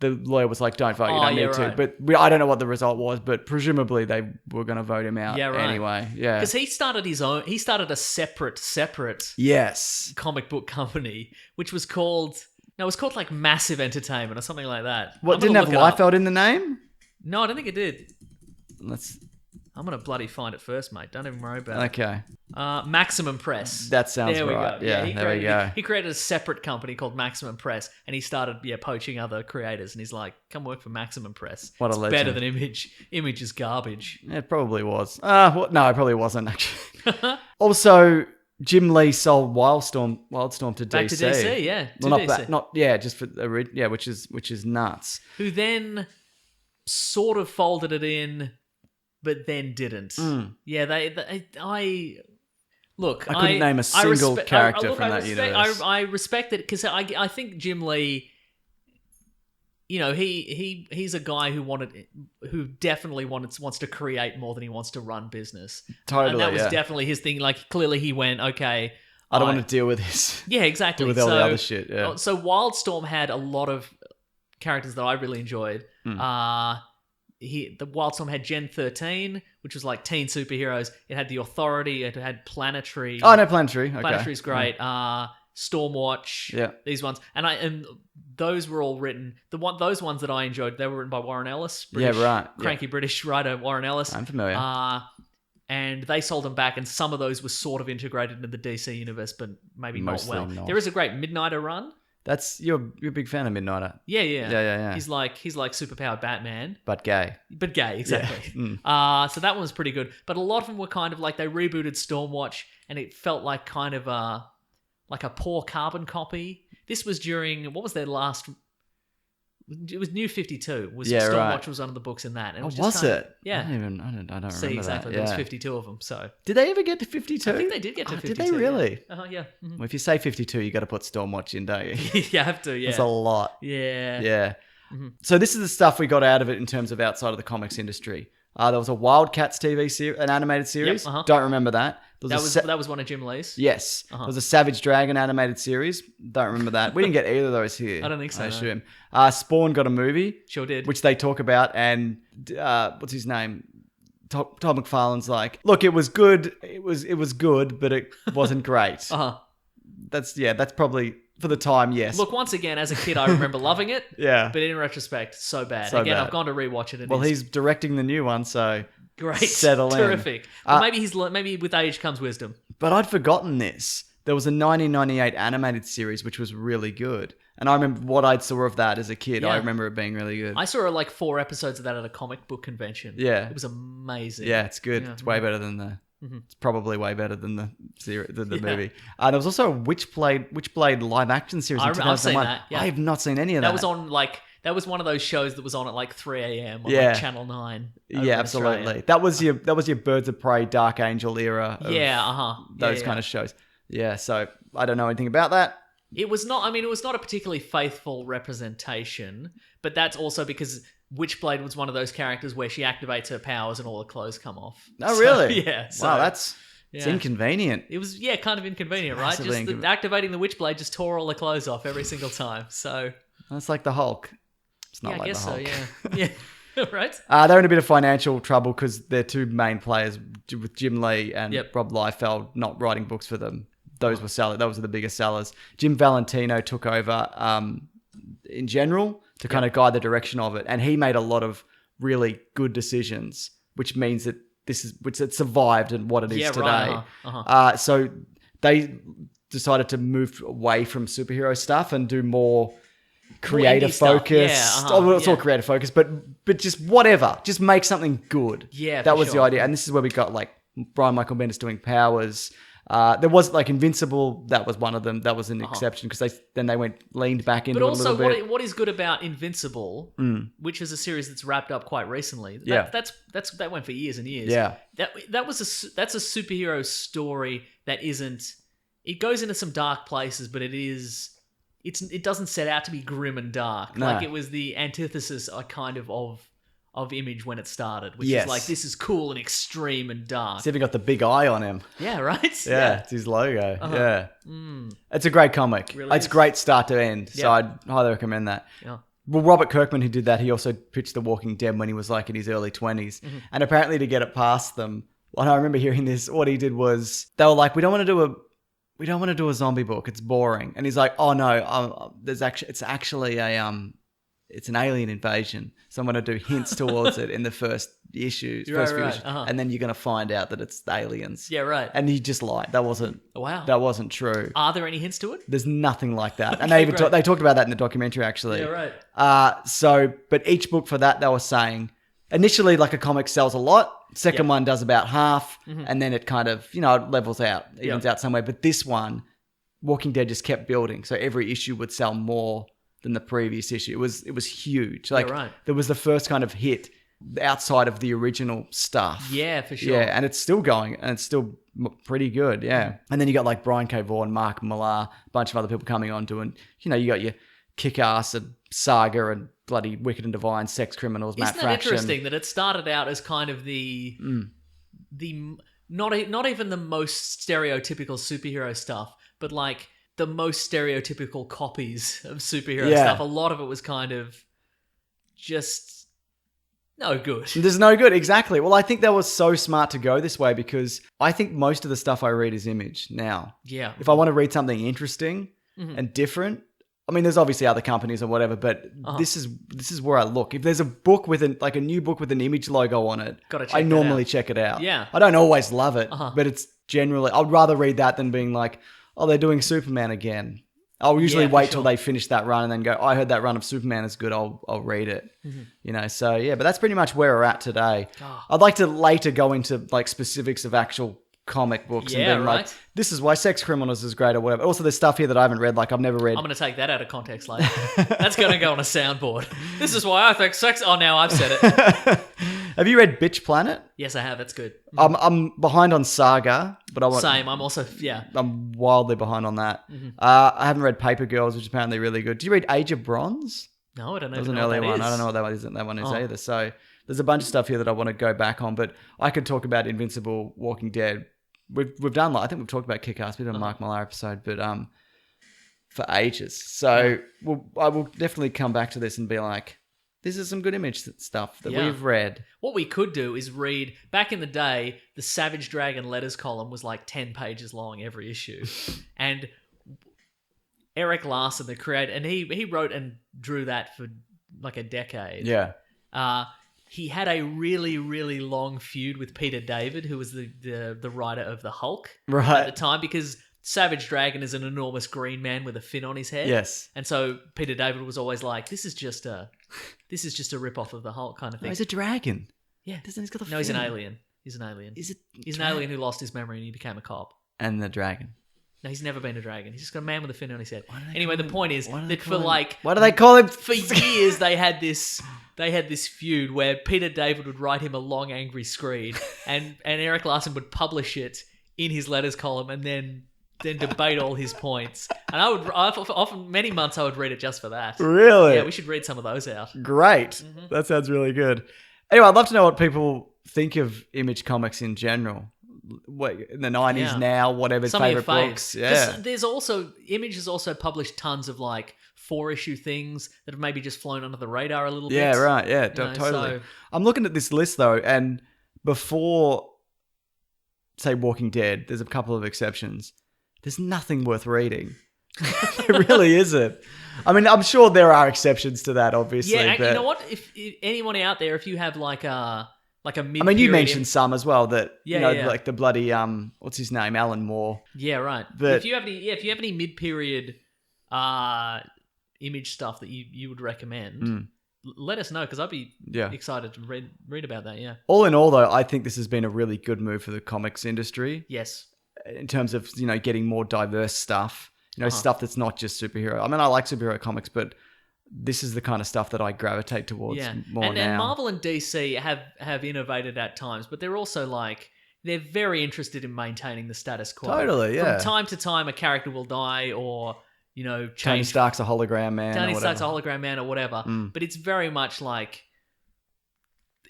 The lawyer was like, don't vote, you don't need to. right. But I don't know what the result was, but presumably they were going to vote him out Yeah, right. anyway. Yeah. Because he started a separate Yes. comic book company, which was called... No, it was called like Massive Entertainment or something like that. What, I'm didn't gonna have look it up. Liefeld in the name? No, I don't think it did. I'm going to bloody find it first, mate. Don't even worry about it. Okay. Maximum Press. That sounds There we right. go. Yeah, there we go. He created a separate company called Maximum Press, and he started poaching other creators. And he's like, "Come work for Maximum Press. What a It's legend. better than Image. Image is garbage." It probably was. No, it probably wasn't actually. Also, Jim Lee sold Wildstorm to DC. Back to DC, yeah. Well, not that. Not just for which is nuts. Who then sort of folded it in, but then didn't. Yeah, I couldn't name a single character from that universe. I respect it because I think Jim Lee, he's a guy who definitely wants to create more than he wants to run business. Totally, and that was yeah. definitely his thing. Like clearly he went, okay, I don't want to deal with this. Yeah, exactly. Deal with all the other shit. Yeah. So Wildstorm had a lot of characters that I really enjoyed. The Wildstorm had Gen 13, which was like teen superheroes. It had the Authority. It had Planetary. Oh no, Planetary. Okay. Planetary's great. Stormwatch. Yeah. These ones, and those were all written. Those ones that I enjoyed, they were written by Warren Ellis. British, yeah, right. Cranky British writer Warren Ellis. I'm familiar. And they sold them back, and some of those were sort of integrated into the DC universe, but maybe Mostly not well. not. There is a great Midnighter run. That's you're a big fan of Midnighter. Yeah. He's like superpowered Batman, but gay. but gay, exactly. So that one was pretty good. But a lot of them were kind of like they rebooted Stormwatch, and it felt like kind of a poor carbon copy. This was during what was their last? It was New 52. Stormwatch right. was under the books in that. And Oh, just was kind of- it? Yeah. I don't remember See, exactly. that. There was Yeah. 52 of them. So Did they ever get to 52? I think they did get to 52. Did they really? Yeah. Mhm. Well, if you say 52, you got to put Stormwatch in, don't you? You have to. Yeah. That's a lot. Yeah. Yeah. So this is the stuff we got out of it in terms of outside of the comics industry. There was a Wildcats TV series, an animated series. Yep, Don't remember that. There That was one of Jim Lee's. Yes. There was a Savage Dragon animated series. Don't remember that. We didn't get either of those here. I don't think so, I no. assume. Spawn got a movie. Sure did. Which they talk about, and what's his name? Todd McFarlane's like, look, it was good. It was good, but it wasn't great. That's probably for the time. Yes. Look, once again, as a kid, I remember loving it. Yeah. But in retrospect, so bad. So Again, bad. I've gone to rewatch it. And Well, it's he's directing the new one, so great. Settle in. Terrific. Well, maybe with age comes wisdom. But I'd forgotten this. There was a 1998 animated series which was really good, and I remember what I saw of that as a kid. Yeah. I remember it being really good. I saw like 4 episodes of that at a comic book convention. Yeah. It was amazing. Yeah, it's good. Yeah. It's way better than the. It's probably way better than the series, than the Yeah. movie. There was also a Witchblade live action series in I've 2001. seen that, yeah. I have not seen any of that. That was on that was one of those shows that was on at like 3 a.m. on Yeah. like Channel 9. over Yeah, in absolutely. Australia. That was your Birds of Prey, Dark Angel era. Of those kind of shows. Yeah, so I don't know anything about that. It was not a particularly faithful representation, but that's also because Witchblade was one of those characters where she activates her powers and all the clothes come off. Oh, So, really? Yeah. So Wow, it's yeah. inconvenient. It was, kind of inconvenient, right? Massively Just inconvenient. activating the Witchblade just tore all the clothes off every single time. So That's like the Hulk. It's not yeah, I like guess the so. Hulk. Yeah. Yeah. Right. They're in a bit of financial trouble because their two main players, with Jim Lee and Yep. Rob Liefeld, not writing books for them. Those were sellers. Those were the biggest sellers. Jim Valentino took over in general to kind of guide the direction of it, and he made a lot of really good decisions, which means that it survived and what it is today. Right. So they decided to move away from superhero stuff and do more creative indie stuff. focus. Yeah, It's all creative focus, but just whatever. Just make something good. Yeah, that for was the sure. idea. And this is where we got like Brian Michael Bendis doing Powers. There was like Invincible. That was one of them. That was an exception because they leaned back into But it a also, little bit. what is good about Invincible, which is a series that's wrapped up quite recently. Yeah. That went for years and years. Yeah. That's a superhero story that isn't. It goes into some dark places, but it doesn't set out to be grim and dark. No. Like it was the antithesis, kind of Image when it started, which Yes. is like this is cool and extreme and dark. It's even got the big eye on him. Yeah, right. Yeah, it's his logo. Yeah. Mm. It's a great comic. Really It's is. great start to end. So Yeah. I'd highly recommend that. Yeah. Well, Robert Kirkman, who did that, he also pitched The Walking Dead when he was like in his early 20s. And apparently to get it past them, when I remember hearing this, what he did was they were like, we don't want to do a zombie book. It's boring. And he's like, oh no, it's actually it's an alien invasion. So I'm going to do hints towards it in the first issues, Right, first few right. issues. Uh-huh. And then you're going to find out that it's the aliens. Yeah, right. And he just lied. That wasn't Wow. true. Are there any hints to it? There's nothing like that. And Okay, they even great. they talked about that in the documentary, actually. Yeah, right. But each book for that, they were saying, initially, like a comic sells a lot. Second Yep. one does about half. And then it kind of, it levels out, evens out somewhere. But this one, Walking Dead just kept building. So every issue would sell more than the previous issue. It was huge. Like right. there was the first kind of hit outside of the original stuff. Yeah, for sure. Yeah, and it's still going, and it's still pretty good. Yeah, and then you got like Brian K. Vaughan, Mark Millar, a bunch of other people coming on doing. You got your Kick-Ass and Saga and bloody Wicked and Divine, Sex Criminals, Matt Isn't that Fraction. interesting that it started out as kind of the not even the most stereotypical superhero stuff, but like the most stereotypical copies of superhero stuff. A lot of it was kind of just no good. There's no good, exactly. Well, I think that was so smart to go this way because I think most of the stuff I read is Image now. Yeah. If I want to read something interesting and different, I mean, there's obviously other companies or whatever, but this is where I look. If there's a book with a new book with an Image logo on it, I normally check it out. Yeah. I don't always love it, but it's generally, I'd rather read that than being like, oh, they're doing Superman again. I'll usually wait till they finish that run and then go, I heard that run of Superman is good. I'll read it. So yeah, but that's pretty much where we're at today. I'd like to later go into like specifics of actual comic books and being like, this is why Sex Criminals is great or whatever. Also, there's stuff here that I haven't read, like I've never read. I'm going to take that out of context later. That's going to go on a soundboard. This is why I think sex... Oh, now I've said it. Have you read Bitch Planet? Yes, I have. That's good. I'm behind on Saga, but I want... Same. I'm also... Yeah. I'm wildly behind on that. I haven't read Paper Girls, which is apparently really good. Did you read Age of Bronze? No, I don't know. That was an earlier one. I don't know what that one is either. So there's a bunch of stuff here that I want to go back on, but I could talk about Invincible, Walking Dead. We've done, I think we've talked about Kick-Ass. We did a Mark Millar episode, but for ages. So I will definitely come back to this and be like, this is some good Image stuff that we've read. What we could do is read, back in the day, the Savage Dragon letters column was like 10 pages long every issue. And Eric Larson, the creator, and he wrote and drew that for like a decade. Yeah. He had a really, really long feud with Peter David, who was the writer of the Hulk at the time, because Savage Dragon is an enormous green man with a fin on his head. Yes. And so Peter David was always like, this is just a rip-off of the Hulk kind of thing. No, he's a dragon. Yeah. He's got the No, he's an alien. He's an alien. He's an alien who lost his memory and he became a cop. And the dragon. No, he's never been a dragon. He's just got a man with a fin on his head. Anyway, the point is that for like... Why do they call him? For years, they had this feud where Peter David would write him a long, angry screed, and Eric Larson would publish it in his letters column and then debate all his points. And often many months I would read it just for that. Really? Yeah, we should read some of those out. Great. That sounds really good. Anyway, I'd love to know what people think of Image Comics in general. In the 90s now, whatever some favorite of your faves. books. Yeah. There's also, Image has also published tons of like 4-issue things that have maybe just flown under the radar a little bit. Yeah, right. Yeah, totally. So... I'm looking at this list though, and before, say, Walking Dead, there's a couple of exceptions. There's nothing worth reading. There really isn't. I mean, I'm sure there are exceptions to that, obviously. Yeah, but... you know what? If anyone out there, if you have like a mid-period... I mean, you mentioned some as well that, Yeah. like the bloody, what's his name? Alan Moore. Yeah, right. But... If you have any mid-period Image stuff that you would recommend, let us know, because I'd be excited to read about that, yeah. All in all, though, I think this has been a really good move for the comics industry. Yes. In terms of, getting more diverse stuff. Stuff that's not just superhero. I mean, I like superhero comics, but this is the kind of stuff that I gravitate towards more now. And Marvel and DC have innovated at times, but they're also like, they're very interested in maintaining the status quo. Totally, yeah. From time to time, a character will die or, change. Tony Stark's a hologram man. Tony Stark's a hologram man or whatever. But it's very much like,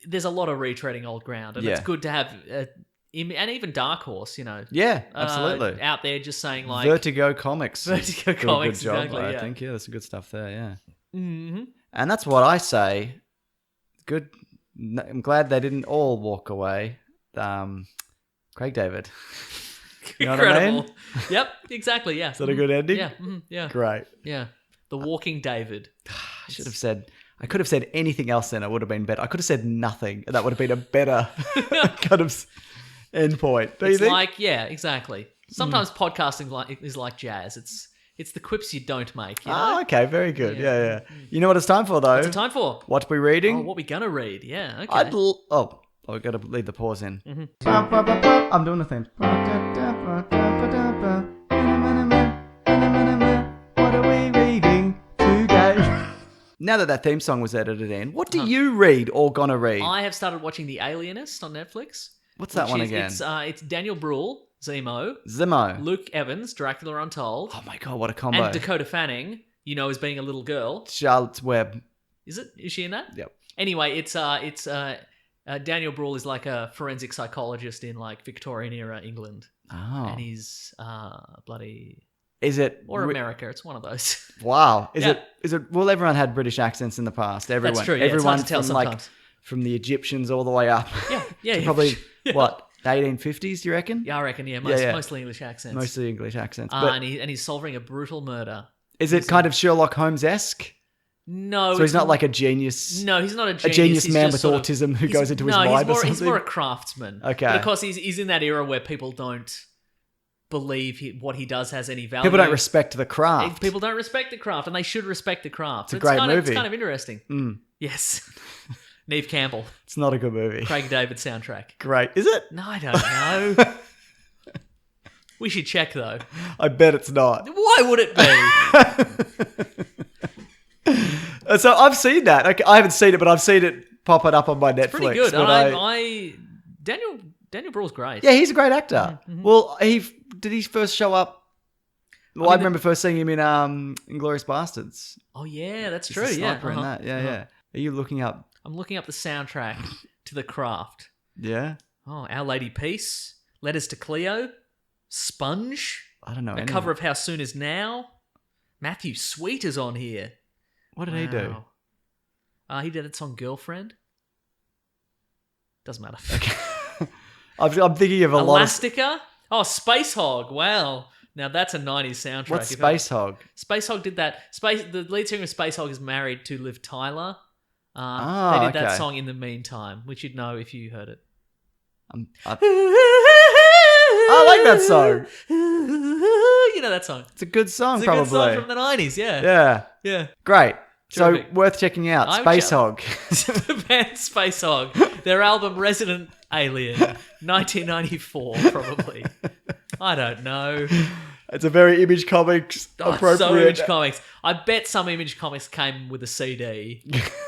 there's a lot of retreading old ground, and it's good to have... and even Dark Horse, Yeah, absolutely. Out there just saying like... Vertigo Comics. Vertigo Comics, good job, exactly, I think. Yeah, that's some good stuff there, yeah. Mm-hmm. And that's what I say. Good. I'm glad they didn't all walk away. Craig David. You know Incredible. what I mean? Yep, exactly, yeah. Is that a good ending? Yeah, yeah. Great. Yeah. The Walking David. I could have said anything else then. It would have been better. I could have said nothing. And that would have been a better kind of end point. Don't you think? Like, yeah, exactly. Sometimes podcasting is like jazz. It's the quips you don't make. You know? Oh, okay. Very good. Yeah. You know what it's time for, though? What's it time for? What we reading? Oh, what we gonna read? Yeah, okay. We've got to leave the pause in. Mm-hmm. I'm doing the thing. What are we reading today? now that theme song was edited in, what do you read or gonna read? I have started watching The Alienist on Netflix. What's that one again? It's Daniel Bruhl, Zemo, Zimmer. Luke Evans, Dracula Untold, Oh my god, what a combo. and Dakota Fanning, as being a little girl. Charlotte's Web. Is she in that? Yep. Anyway, it's Daniel Bruhl is like a forensic psychologist in like Victorian era England, Oh. and he's bloody Is it... America. It's one of those. Wow. Is Yeah. it... Well, everyone had British accents in the past. Everyone. That's true. Yeah, Everyone it's hard to tell from, like, sometimes. from the Egyptians all the way up. Yeah, to yeah. probably, Yeah. what, 1850s, do you reckon? Yeah, I reckon. Yeah, Yeah. mostly English accents. Mostly English accents. But and he's solving a brutal murder. is it kind of Sherlock Holmes-esque? No, So he's not like a genius... No, he's not a A genius. genius He's man just with sort of- autism who goes into his no, mind or something? he's more a craftsman. Okay. But of course, he's in that era where people don't believe what he does has any value. People don't respect the craft. People don't respect the craft, and they should respect the craft. It's a great movie. It's kind of interesting. Mm. Yes. Neve Campbell, It's not a good movie. Craig David soundtrack. Great. Is it? No, I don't know. We should check though. I bet it's not. Why would it be? So I've seen that. Okay, I haven't seen it, but I've seen it popping up on my Netflix. Pretty good. when Daniel Bruhl's great. Yeah, he's a great actor. Mm-hmm. Well, did he first show up? Well, I mean, remember first seeing him in Inglourious Bastards. Oh yeah, that's He's true. the Yeah. sniper in that. Yeah, yeah. Are you looking up? I'm looking up the soundtrack to The Craft. Yeah. Oh, Our Lady Peace, Letters to Cleo, Sponge, I don't know. the any cover of of How Soon Is Now. Matthew Sweet is on here. What did he do? Wow. He did that song Girlfriend. Doesn't matter. I'm thinking of a lot of... Elastica. Oh, Space Hog. Wow. Now that's a 90s soundtrack. What's Space Hog? Space Hog did that. The lead singer of Space Hog is married to Liv Tyler. Ah, they did that okay. song In the Meantime, which you'd know if you heard it. I like that song. You know that song. It's a good song, It's a probably. good song from the 90s, yeah. Yeah. Yeah. Great. Terrific. So, worth checking out. I would Space check- Hog. The band Space Hog. Their album Resident Alien, 1994, probably. I don't know. It's a very Image Comics Oh, appropriate. so Image Comics. I bet some Image Comics came with a CD,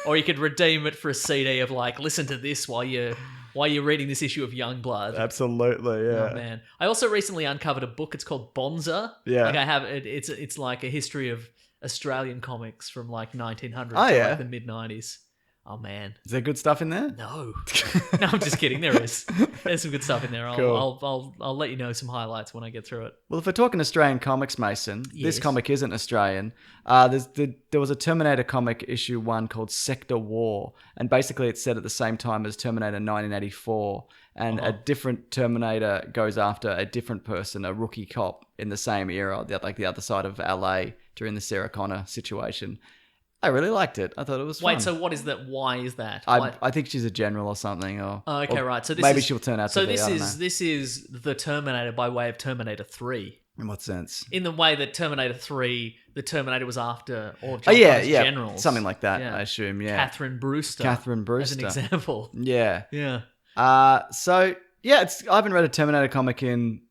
or you could redeem it for a CD of like, listen to this while you're reading this issue of Youngblood. Absolutely, yeah. Oh man! I also recently uncovered a book. It's called Bonza. Yeah. like I have it. It's like a history of Australian comics from like 1900 Oh, to yeah. like the mid 90s. Oh man, Is there good stuff in there? no, no, I'm just kidding. There's some good stuff in there. Cool. I'll let you know some highlights when I get through it. Well, if we're talking Australian comics, Mason, Yes. this comic isn't Australian. There was a Terminator comic issue 1 called Sector War, and basically it's set at the same time as Terminator 1984, and a different Terminator goes after a different person, a rookie cop in the same era, like the other side of LA during the Sarah Connor situation. I really liked it. I thought it was fun. Wait, so what is that? Why is that? Why- I think she's a general or something. Or, Oh, okay, or right. So this maybe is, she'll turn out so to be. this I don't is know. this is the Terminator by way of Terminator 3. In what sense? In the way that Terminator 3, the Terminator was after all of Oh John yeah, Connor's yeah, generals. something like that. Yeah. I assume. Yeah, Catherine Brewster. Catherine As an Brewster. example. Yeah. Yeah. So yeah, I haven't read a Terminator comic in,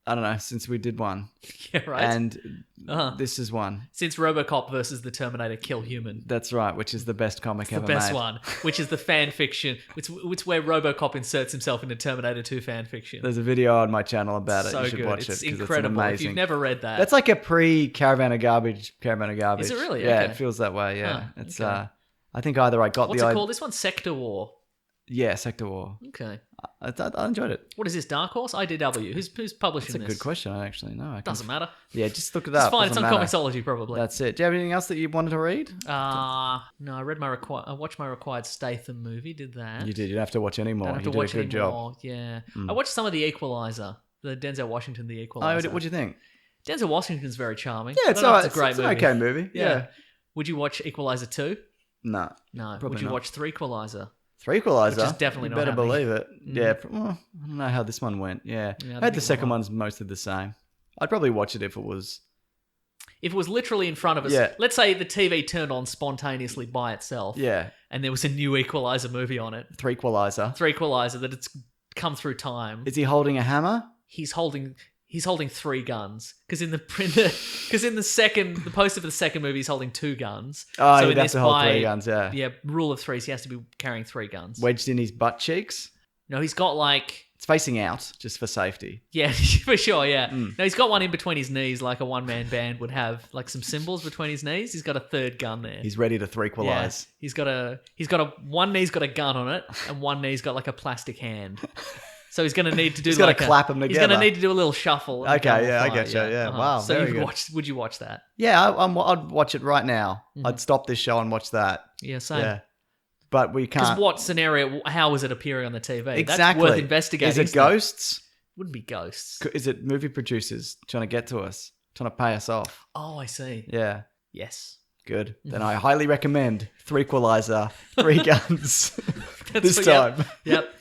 I don't know, since we did one, Yeah, right. and Uh-huh. this is one. Since RoboCop versus the Terminator Kill Human. That's right, which is the best comic The ever best made. one, which is the fan fiction. It's where RoboCop inserts himself into Terminator 2 fan fiction. There's a video on my channel about it. So You should good. watch It's it because incredible. it's If amazing. you've never read that. That's like a pre-Caravan of Garbage. Is it really? Yeah, Okay. it feels that way. Yeah, Huh, it's. okay. I think either I got What's the it idea. called? This one's Sector War. Yeah, Sector War. Okay. I enjoyed it. What is this, Dark Horse? IDW. Who's publishing That's a this? good question. I actually know. I can- Doesn't matter. Yeah, just look it It's up. fine. It's Doesn't on matter. Comixology, probably. That's it. Do you have anything else that you wanted to read? No, I read I watched my required Statham movie. Did that? You did. You don't have to watch any more. Don't have You to did watch a good anymore. job. Yeah. I watched some of The Equalizer. The Denzel Washington, The Oh, Equalizer. what'd you think? Denzel Washington's very charming. Yeah, it's I don't know if alright. It's a great It's movie. an okay movie. Yeah. Would you watch Equalizer 2? No. No. Probably Would you not. watch Threequalizer? Three Equalizer. Which is definitely you not better happening. believe it. Yeah. Well, I don't know how this one went. Yeah. Yeah, I heard the think second it might. one's mostly the same. I'd probably watch it if it was. If it was literally in front of us, Yeah. let's say the TV turned on spontaneously by itself, Yeah. and there was a new Equalizer movie on it, Threequalizer. Threequalizer, that it's come through time. Is he holding a hammer? He's holding he's holding 3 guns because in the poster for the second movie he's holding 2 guns. Oh, so he'd in have this to hold by- 3 guns, yeah. Yeah, rule of 3, so he has to be carrying 3 guns. Wedged in his butt cheeks. No, he's got like It's facing out, just for safety. yeah, for sure, yeah. No, he's got one in between his knees, like a one-man band would have, like some symbols between his knees. He's got a 3rd gun there. He's ready to Yeah. threequalize. He's got a one knee's got a gun on it, and one knee's got like a plastic hand. So he's going to need to do He's gotta like clap 'em He's going to together. need to do a little shuffle. and the Okay, gun will yeah, I fly, get you, yeah. Wow, So very good. would you watch that? Yeah, I'd watch it right now. I'd stop this show and watch that. Yeah, same. Yeah. But we Because can't. what scenario? How is it appearing on the TV? Exactly. That's worth investigating. Is it isn't ghosts? Wouldn't be ghosts. Is it movie producers trying to get to us? Trying to pay us off? Oh, I see. Yeah. Yes. Good. Then I highly recommend Threequalizer, 3 guns That's this yep, time. Yep.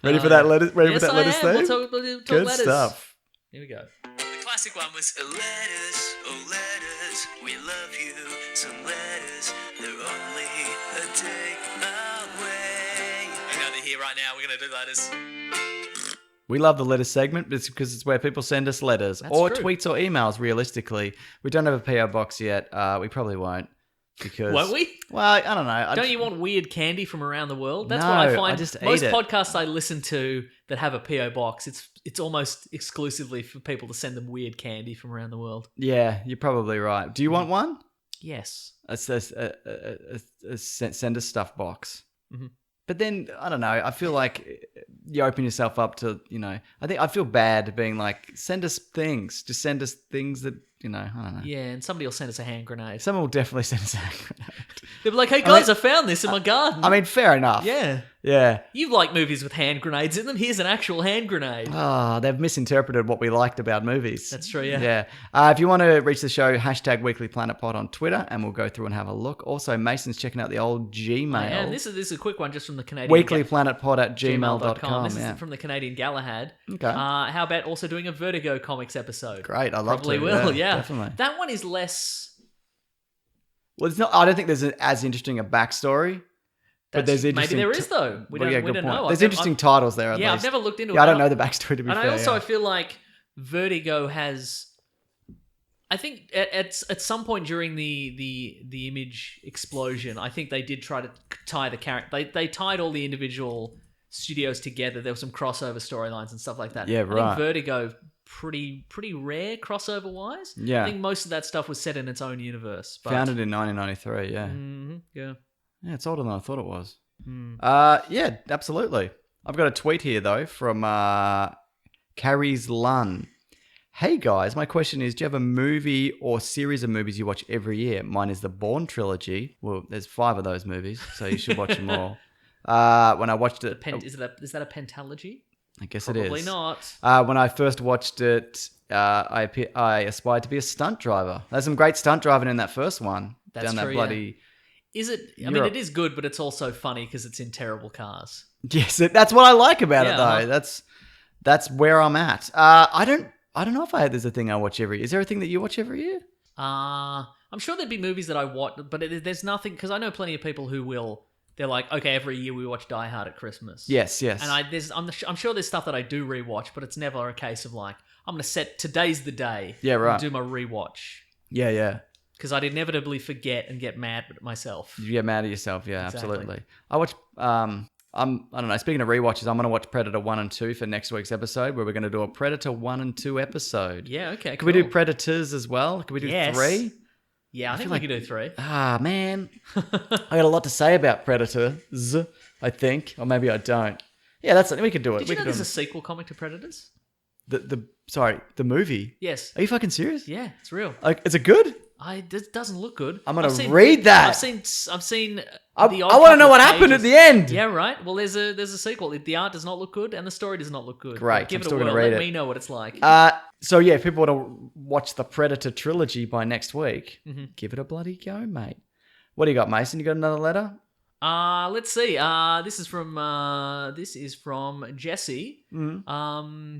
Ready for that letter? Ready Yes, for that I letters am. theme? We'll talk Good letters. stuff. Here we go. The classic one was letters, oh letters, we love you. Some letters, they're only a day away. Hang on, they're here right now. We're gonna do letters. We love the letter segment because it's where people send us letters That's or true. tweets or emails. Realistically, we don't have a PO box yet. We probably won't because Won't we? Well, I don't know. Don't you want weird candy from around the world? That's No, what I I find. just Most eat it. podcasts I listen to that have a PO box, it's almost exclusively for people to send them weird candy from around the world. Yeah, you're probably right. Do you want one? Yes. A send us stuff box. Mhm. But then I don't know. I feel like you open yourself up to I feel bad being like send us things. Just send us things that I don't know. Yeah, and somebody will send us a hand grenade. Someone will definitely send us a hand grenade. They'll be like, "Hey guys, I found this in my garden." I mean, fair enough. yeah. Yeah. You like movies with hand grenades in them. Here's an actual hand grenade. Oh, they've misinterpreted what we liked about movies. That's true, yeah. Yeah. If you want to reach the show, #WeeklyPlanetPod on Twitter, and we'll go through and have a look. Also, Mason's checking out the old Gmail. And this is a quick one just from the Canadian WeeklyPlanetPod@gmail.com. This Yeah. is from the Canadian Galahad. Okay. How about also doing a Vertigo comics episode? Great. I love Probably to. will, yeah. Definitely. That one is less. Well, it's not. I don't think there's as interesting a backstory. But there's interesting. Maybe there is though. We don't good know. point. I've There's never- interesting titles there. At Yeah, least. I've never looked into it. Yeah, I don't know the backstory to be And fair. I also yeah. feel like Vertigo has. I think at some point during the image explosion, I think they did try to tie the character. They tied all the individual studios together. There were some crossover storylines and stuff like that. Yeah, I right. think Vertigo pretty rare crossover wise. Yeah. I think most of that stuff was set in its own universe. But, Founded in 1993. Yeah. yeah. Yeah, it's older than I thought it was. Hmm. Yeah, absolutely. I've got a tweet here though from Carrie's Lunn. Hey guys, my question is, do you have a movie or series of movies you watch every year? Mine is the Bourne trilogy. Well, there's 5 of those movies, so you should watch them all. When I watched it, Is that a pentalogy? I guess Probably it is. not. When I first watched it, I aspired to be a stunt driver. There's some great stunt driving in that first one. That's down that true, yeah. bloody. Is it? I mean, Europe. it is good, but it's also funny because it's in terrible cars. Yes, that's what I like about Yeah, it though. uh-huh. That's where I'm at. I don't know if there's a thing I watch every year. Is there a thing that you watch every year? I'm sure there'd be movies that I watch, but there's nothing because I know plenty of people who will. They're like, okay, every year we watch Die Hard at Christmas. Yes. And I'm sure there's stuff that I do rewatch, but it's never a case of like I'm gonna set today's the day. Yeah, right. And do my rewatch Yeah. because I'd inevitably forget and get mad at myself. You get mad at yourself. Yeah, Exactly. absolutely. I watch. I don't know. Speaking of rewatches, I'm going to watch Predator 1 and 2 for next week's episode, where we're going to do a Predator 1 and 2 episode. Yeah, okay. Could we do Predators as well? Could we do Yes. 3? Yeah, I think feel we could do 3. Ah, man. I got a lot to say about Predators, I think. Or maybe I don't. Yeah, we could do it. Did we you know could do there's a sequel comic to Predators? the movie? Yes. Are you fucking serious? Yeah, it's real. Like, is it good? It doesn't look good. I'm going I've to seen- read that. I've seen. I the want to know what happened at the end. Yeah, right. Well, there's a sequel. The art does not look good, and the story does not look good. Great, Give I'm it still a gonna whirl. read Let it. me know what it's like. So yeah, if people want to watch the Predator trilogy by next week, Mm-hmm. give it a bloody go, mate. What do you got, Mason? You got another letter? Let's see. This is from Jesse. Mm-hmm.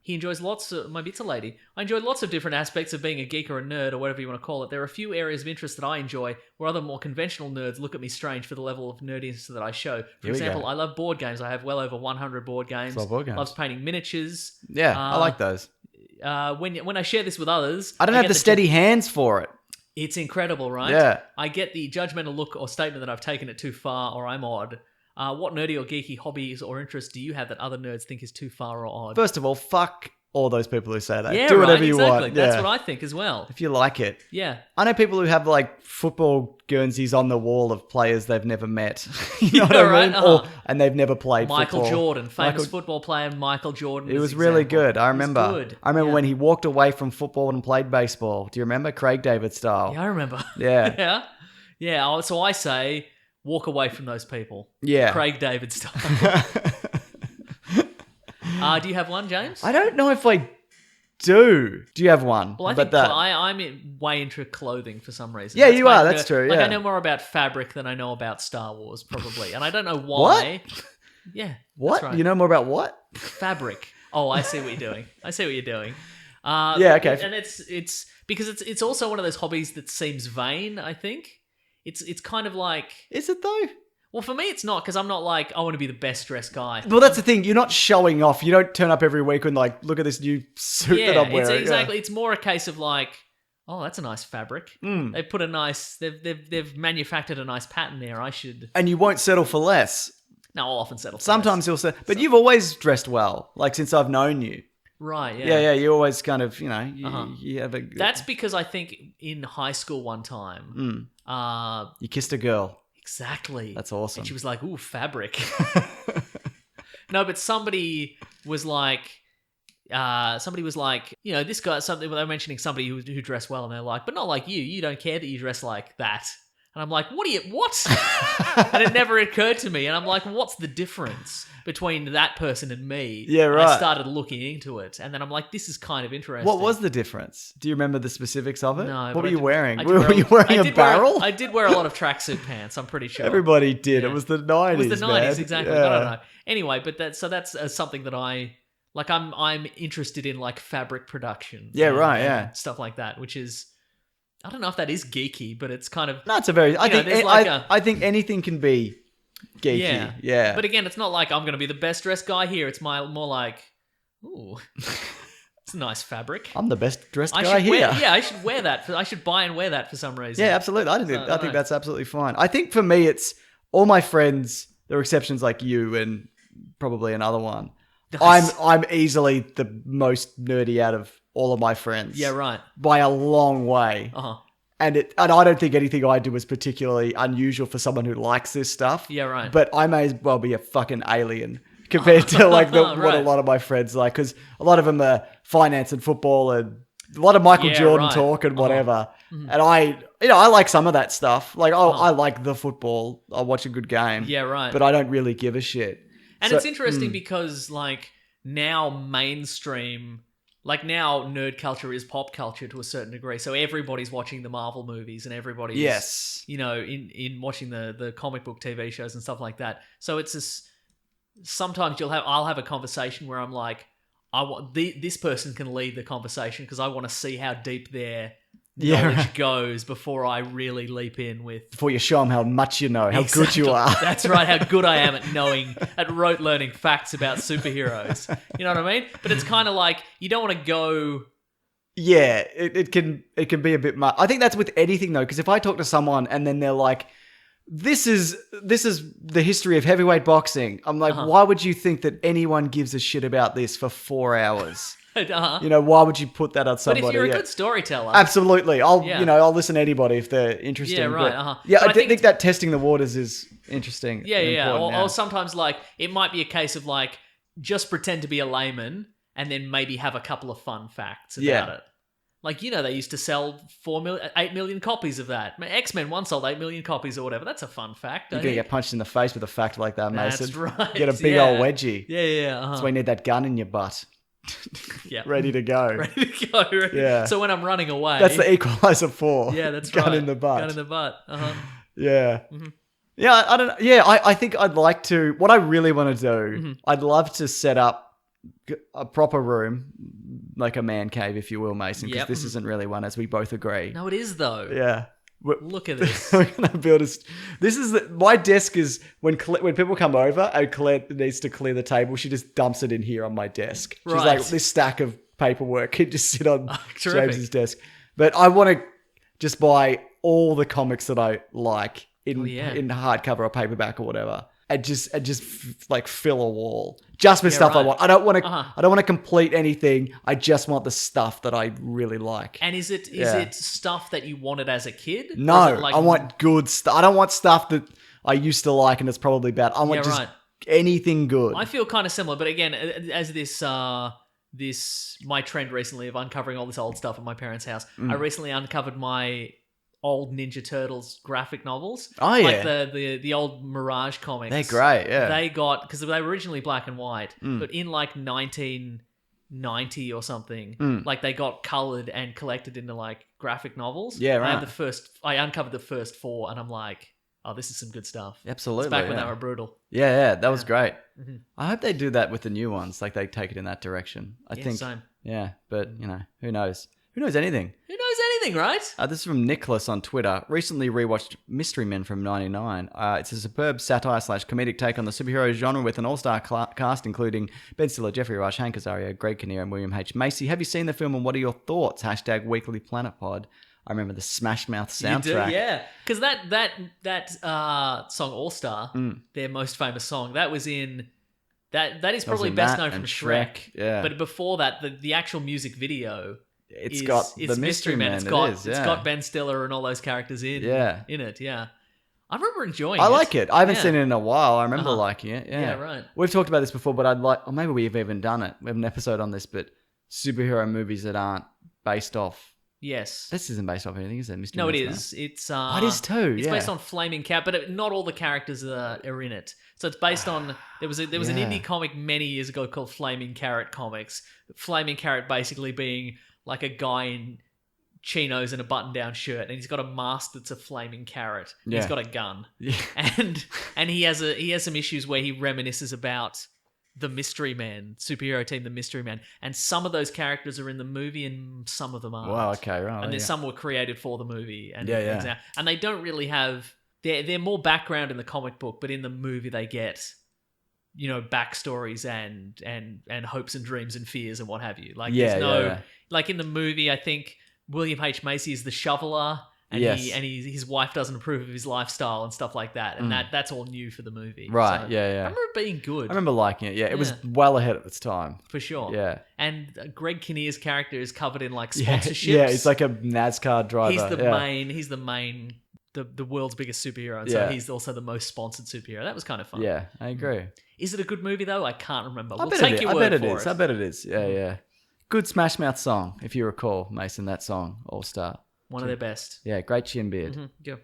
He enjoys maybe it's a lady. I enjoy lots of different aspects of being a geek or a nerd or whatever you want to call it. There are a few areas of interest that I enjoy where other more conventional nerds look at me strange for the level of nerdiness that I show. For Here we example, go. I love board games. I have well over 100 board games. Love board games. Loves painting miniatures. Yeah, I like those. when I share this with others, I don't have get the steady hands for it. It's incredible, right? Yeah. I get the judgmental look or statement that I've taken it too far or I'm odd. What nerdy or geeky hobbies or interests do you have that other nerds think is too far or odd? First of all, fuck all those people who say that. Yeah, Do whatever right, you exactly. want. That's Yeah. what I think as well. If you like it. Yeah. I know people who have like football Guernseys on the wall of players they've never met. You know what Yeah, I right, mean? uh-huh. And they've never played Michael football. Jordan, famous football player Michael Jordan. It as was really example. good. I He was remember. good. I remember Yeah. when he walked away from football and played baseball. Do you remember? Craig David style. Yeah, I remember. Yeah. yeah. Yeah. So I say, walk away from those people. Yeah. Craig David style. Do you have one, James? I don't know if I do. Do you have one? Well, I But think I'm way into clothing for some reason. Yeah, you my are. That's true, Like, yeah. I know more about fabric than I know about Star Wars, probably. And I don't know why. Yeah. What? That's right. You know more about what? Fabric. Oh, I see what you're doing. Yeah, okay. And it's because it's also one of those hobbies that seems vain, I think. It's kind of like... Is it though? Well, for me, it's not, because I'm not like, I want to be the best dressed guy. Well, that's the thing. You're not showing off. You don't turn up every week and like, look at this new suit that I'm wearing. It's exactly. It's more a case of like, oh, that's a nice fabric. They put a nice. They've manufactured a nice pattern there. I should. And you won't settle for less. No, I'll often settle. For Sometimes you'll say, but you've always dressed well. Like since I've known you. less. Right. Yeah. Yeah. You always kind of, you have a. That's because I think in high school one time. You kissed a girl. Exactly. That's awesome. And she was like, "Ooh, fabric." No, but somebody was like, this guy. Something they were mentioning somebody who dressed well, and they're like, "But not like you. You don't care that you dress like that." And I'm like, what? And it never occurred to me. And I'm like, what's the difference between that person and me? Yeah, And right. I started looking into it. And then I'm like, this is kind of interesting. What was the difference? Do you remember the specifics of it? No. What but were you wearing? I Were you wearing a barrel? I did wear a lot of tracksuit pants, I'm pretty sure. Everybody did. Yeah. It was the 90s. It was the 90s, man. exactly. Yeah. I don't know. Anyway, but that's something that I'm interested in, like fabric production. Yeah, and- right, and yeah. stuff like that, which is, I don't know if that is geeky, but it's kind of... No, it's a very. I think. there's like a- I think anything can be geeky. Yeah. But again, it's not like I'm going to be the best dressed guy here. It's more like, ooh, it's a nice fabric. I'm the best dressed I guy should here. I should wear that. I should buy and wear that for some reason. Yeah, absolutely. I I think know. that's absolutely fine. I think for me, it's all my friends. There are exceptions like you and probably another one. Nice. I'm easily the most nerdy out of all of my friends. Yeah, right. By a long way. Uh-huh. And I don't think anything I do is particularly unusual for someone who likes this stuff. Yeah, right. But I may as well be a fucking alien compared to like what a Right. lot of my friends like, because a lot of them are finance and football and a lot of Michael Yeah, Jordan right. talk and whatever. And I like some of that stuff. Like, I like the football. I'll watch a good game. Yeah, right. But I don't really give a shit. And So- it's interesting because, like, now mainstream, like now nerd culture is pop culture to a certain degree. So everybody's watching the Marvel movies and everybody's, Yes. in watching the comic book TV shows and stuff like that. So it's this, sometimes I'll have a conversation where I'm like, I want this person can lead the conversation because I want to see how deep their knowledge goes before I really leap in with. Before you show them how much you know, how good you Exactly. are. That's right, how good I am at rote learning facts about superheroes. You know what I mean? But it's kind of like, you don't want to go... Yeah, it can be a bit much. I think that's with anything though, because if I talk to someone and then they're like, "This is the history of heavyweight boxing," I'm like, why would you think that anyone gives a shit about this for 4 hours? Uh-huh. You know, why would you put that on But somebody? if you're a Yeah. good storyteller... Absolutely, I'll Yeah. I'll listen to anybody if they're interesting. Yeah, right, but- uh-huh. Yeah, But I I think think that testing the waters is interesting. Yeah, and yeah. important, Or sometimes, like, it might be a case of, like, just pretend to be a layman and then maybe have a couple of fun facts about Yeah. it. Like, they used to sell 8 million copies of that. X-Men once sold 8 million copies or whatever. That's a fun fact. You're I gonna think. get punched in the face with a fact like that, Mason. That's right. Get a big yeah. old wedgie. Yeah. Uh-huh. That's why you need that gun in your butt, Yeah. ready to go. Ready to go. Yeah. So when I'm running away... That's the Equalizer 4. Yeah, that's gun right. in the butt. Gun in the butt. Uh-huh. Yeah. Yeah, I don't know. Yeah, I think I'd like to... What I really want to do, I'd love to set up a proper room, like a man cave, if you will, Mason, because Yep. this isn't really one, as we both agree. No, it is, though. Yeah. Look at this. We're gonna build a... This is... My desk is... When people come over and Colette needs to clear the table, she just dumps it in here on my desk. She's Right. like, this stack of paperwork and just sit on terrific. James's desk. But I want to just buy all the comics that I like in hardcover or paperback or whatever. And just like fill a wall just with stuff I want. I don't want to. I don't want to complete anything. I just want the stuff that I really like. And is it stuff that you wanted as a kid? No, Or is it like, I want good stuff. I don't want stuff that I used to like and it's probably bad. I want anything good. I feel kind of similar, but again, as this my trend recently of uncovering all this old stuff at my parents' house, I recently uncovered my old Ninja Turtles graphic novels. Oh, yeah. Like the old Mirage comics. They're great, yeah. They got, because they were originally black and white, but in like 1990 or something, like they got colored and collected into like graphic novels. Yeah, right. I uncovered the first 4 and I'm like, oh, this is some good stuff. Absolutely. It's back when they were brutal. Yeah, that was great. Mm-hmm. I hope they do that with the new ones, like they take it in that direction. I think. Same. Yeah, but who knows? Who knows anything? Who knows anything, right? This is from Nicholas on Twitter. Recently rewatched Mystery Men from '99. It's a superb satire / comedic take on the superhero genre with an all-star cast including Ben Stiller, Jeffrey Rush, Hank Azaria, Greg Kinnear, and William H. Macy. Have you seen the film and what are your thoughts? # Weekly Planet Pod. I remember the Smash Mouth soundtrack. You do, yeah. Because that song All Star, their most famous song, that was in... That is probably best known from Shrek. Yeah. But before that, the actual music video... It's got the Mystery Men. It's got Ben Stiller and all those characters in it. Yeah, I remember enjoying it. I like it. I haven't seen it in a while. I remember liking it. Yeah, right. We've talked about this before, but I'd like, or maybe we've even done it. We have an episode on this, but superhero movies that aren't based off. Yes. This isn't based off anything, is it? No, it is. It's it is too. It's based on Flaming Cat, but not all the characters are in it. So it's based on there was an indie comic many years ago called Flaming Carrot Comics. Flaming Carrot basically being like a guy in chinos and a button-down shirt, and he's got a mask that's a flaming carrot. Yeah. He's got a gun, and he has some issues where he reminisces about the Mystery Man superhero team, the Mystery Man, and some of those characters are in the movie, and some of them aren't. Wow, okay, right. And then some were created for the movie, and yeah. And they don't really have they're more background in the comic book, but in the movie they get backstories and hopes and dreams and fears and what have you. Like like in the movie, I think William H. Macy is the shoveler, and his wife doesn't approve of his lifestyle and stuff like that, and that's all new for the movie. Right? So, yeah. I remember it being good. I remember liking it. Yeah, it was well ahead of its time for sure. Yeah, and Greg Kinnear's character is covered in like sponsorships. Yeah, he's like a NASCAR driver. He's the main. The world's biggest superhero, and so he's also the most sponsored superhero. That was kind of fun. Yeah, I agree. Is it a good movie though? I can't remember. I bet it is. I bet it is. Yeah. Good Smash Mouth song, if you recall, Mason. That song, All Star. One of their best. Yeah, great chin beard. Mm-hmm. Yeah.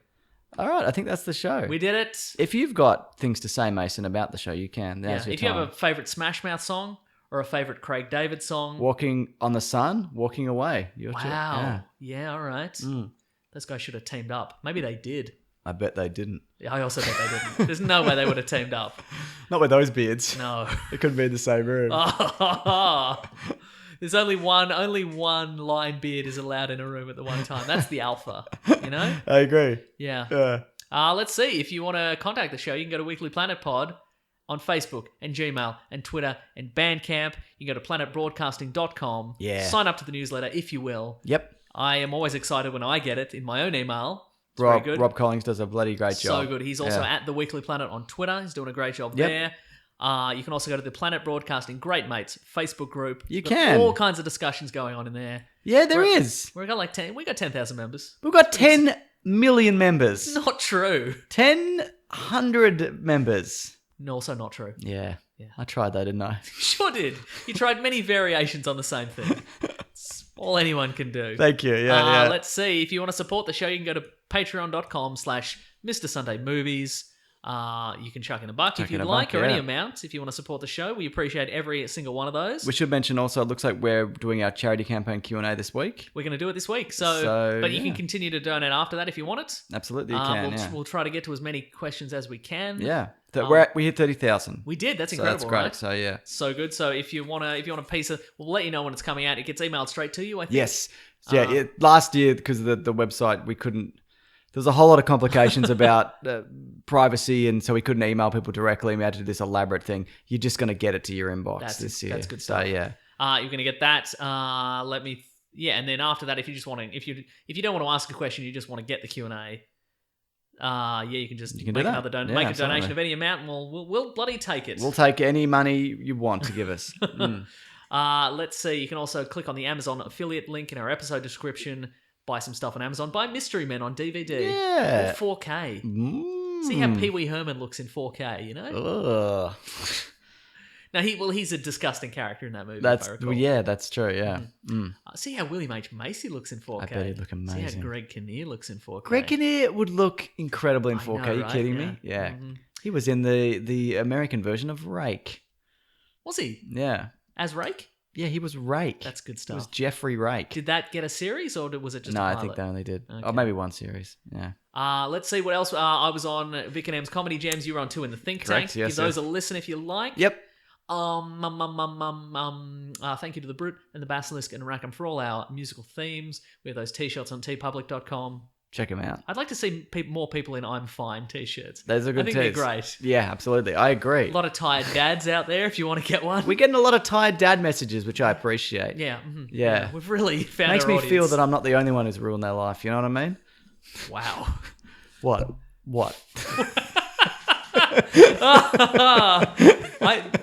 All right, I think that's the show. We did it. If you've got things to say, Mason, about the show, you can. Now's your if time. you have a favourite Smash Mouth song or a favourite Craig David song. Walking on the Sun, Walking Away. Wow. Yeah, all right. Those guys should have teamed up. Maybe they did. I bet they didn't. I also bet they didn't. There's no way they would have teamed up. Not with those beards. No. It couldn't be in the same room. There's only one line beard is allowed in a room at the one time. That's the alpha, I agree. Yeah. Let's see. If you want to contact the show, you can go to Weekly Planet Pod on Facebook and Gmail and Twitter and Bandcamp. You can go to planetbroadcasting.com. Yeah. Sign up to the newsletter if you will. Yep. I am always excited when I get it in my own email. Rob Collins does a bloody great job. So good. He's also at The Weekly Planet on Twitter. He's doing a great job there. You can also go to the Planet Broadcasting Great Mates Facebook group. You can. All kinds of discussions going on in there. Yeah, there is. We got 10,000 members. We've got 10 million members. Not true. 100 members. Also not true. Yeah. I tried that, didn't I? Sure did. You tried many variations on the same thing. It's all anyone can do. Thank you. Yeah. Let's see. If you want to support the show, you can go to patreon.com/Mr. Sunday Movies. You can chuck in a buck if you'd like, or any amount if you want to support the show. We appreciate every single one of those. We should mention also, it looks like we're doing our charity campaign Q&A this week. We're going to do it this week. But you can continue to donate after that if you want it. Absolutely, you can. We'll try to get to as many questions as we can. Yeah. We hit 30,000. We did. That's incredible. That's great. Right? So yeah. So good. So if you want a piece of, we'll let you know when it's coming out. It gets emailed straight to you, I think. Yes. Yeah. Last year, because of the website, we couldn't. There was a whole lot of complications about privacy, and so we couldn't email people directly. We had to do this elaborate thing. You're just going to get it to your inbox this year. That's good stuff. So, yeah. You're going to get that. And then after that, if you don't want to ask a question, you just want to get the Q&A. You can just make another make a donation of any amount, and we'll bloody take it. We'll take any money you want to give us. Let's see. You can also click on the Amazon affiliate link in our episode description. Buy some stuff on Amazon. Buy Mystery Men on DVD. Yeah. Or 4K. See how Pee Wee Herman looks in 4K, you know? Ugh. Now, he's a disgusting character in that movie, if I recall. That's true, yeah. See how William H. Macy looks in 4K. I bet he'd look amazing. See how Greg Kinnear looks in 4K. Greg Kinnear would look incredible in 4K. Are you kidding me? Yeah. Mm-hmm. He was in the American version of Rake. Was he? Yeah. As Rake? Yeah, he was Rake. That's good stuff. It was Jeffrey Rake. Did that get a series, or was it just a pilot? I think they only did. Okay. Or maybe one series, yeah. Let's see what else. I was on Vic and M's Comedy Jams. You were on 2 in the Think Tank. Yes, Give those a listen if you like. Yep. Thank you to the Brute and the Basilisk and Rackham for all our musical themes. We have those t-shirts on tpublic.com. Check them out. I'd like to see more people in I'm Fine t-shirts. Those are good. I think they're great. Yeah, absolutely. I agree. A lot of tired dads out there if you want to get one. We're getting a lot of tired dad messages, which I appreciate. Yeah. Yeah. We've really found Makes our me audience. feel that I'm not the only one who's ruined their life. You know what I mean? Wow. What?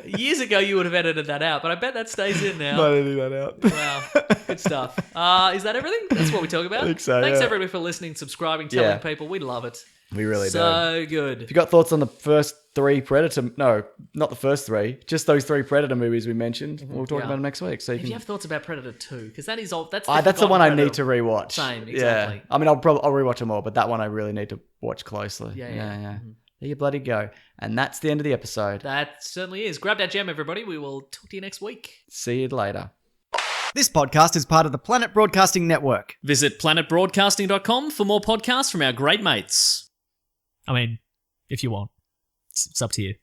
Years ago, you would have edited that out, but I bet that stays in now. Not editing that out. Wow, good stuff. Is that everything? That's what we talk about? I think so, Thanks yeah. everybody for listening, subscribing, telling people. We love it. We really do. So good. If you got thoughts on the first 3 Predator... No, not the first 3. Just those 3 Predator movies we mentioned. We'll talk about them next week. So if you have thoughts about Predator 2, because that is all... That's the one I need to rewatch. Same, exactly. Yeah. I mean, I'll rewatch them all, but that one I really need to watch closely. Yeah. Mm-hmm. There you bloody go. And that's the end of the episode. That certainly is. Grab that gem, everybody. We will talk to you next week. See you later. This podcast is part of the Planet Broadcasting Network. Visit planetbroadcasting.com for more podcasts from our great mates. I mean, if you want. It's up to you.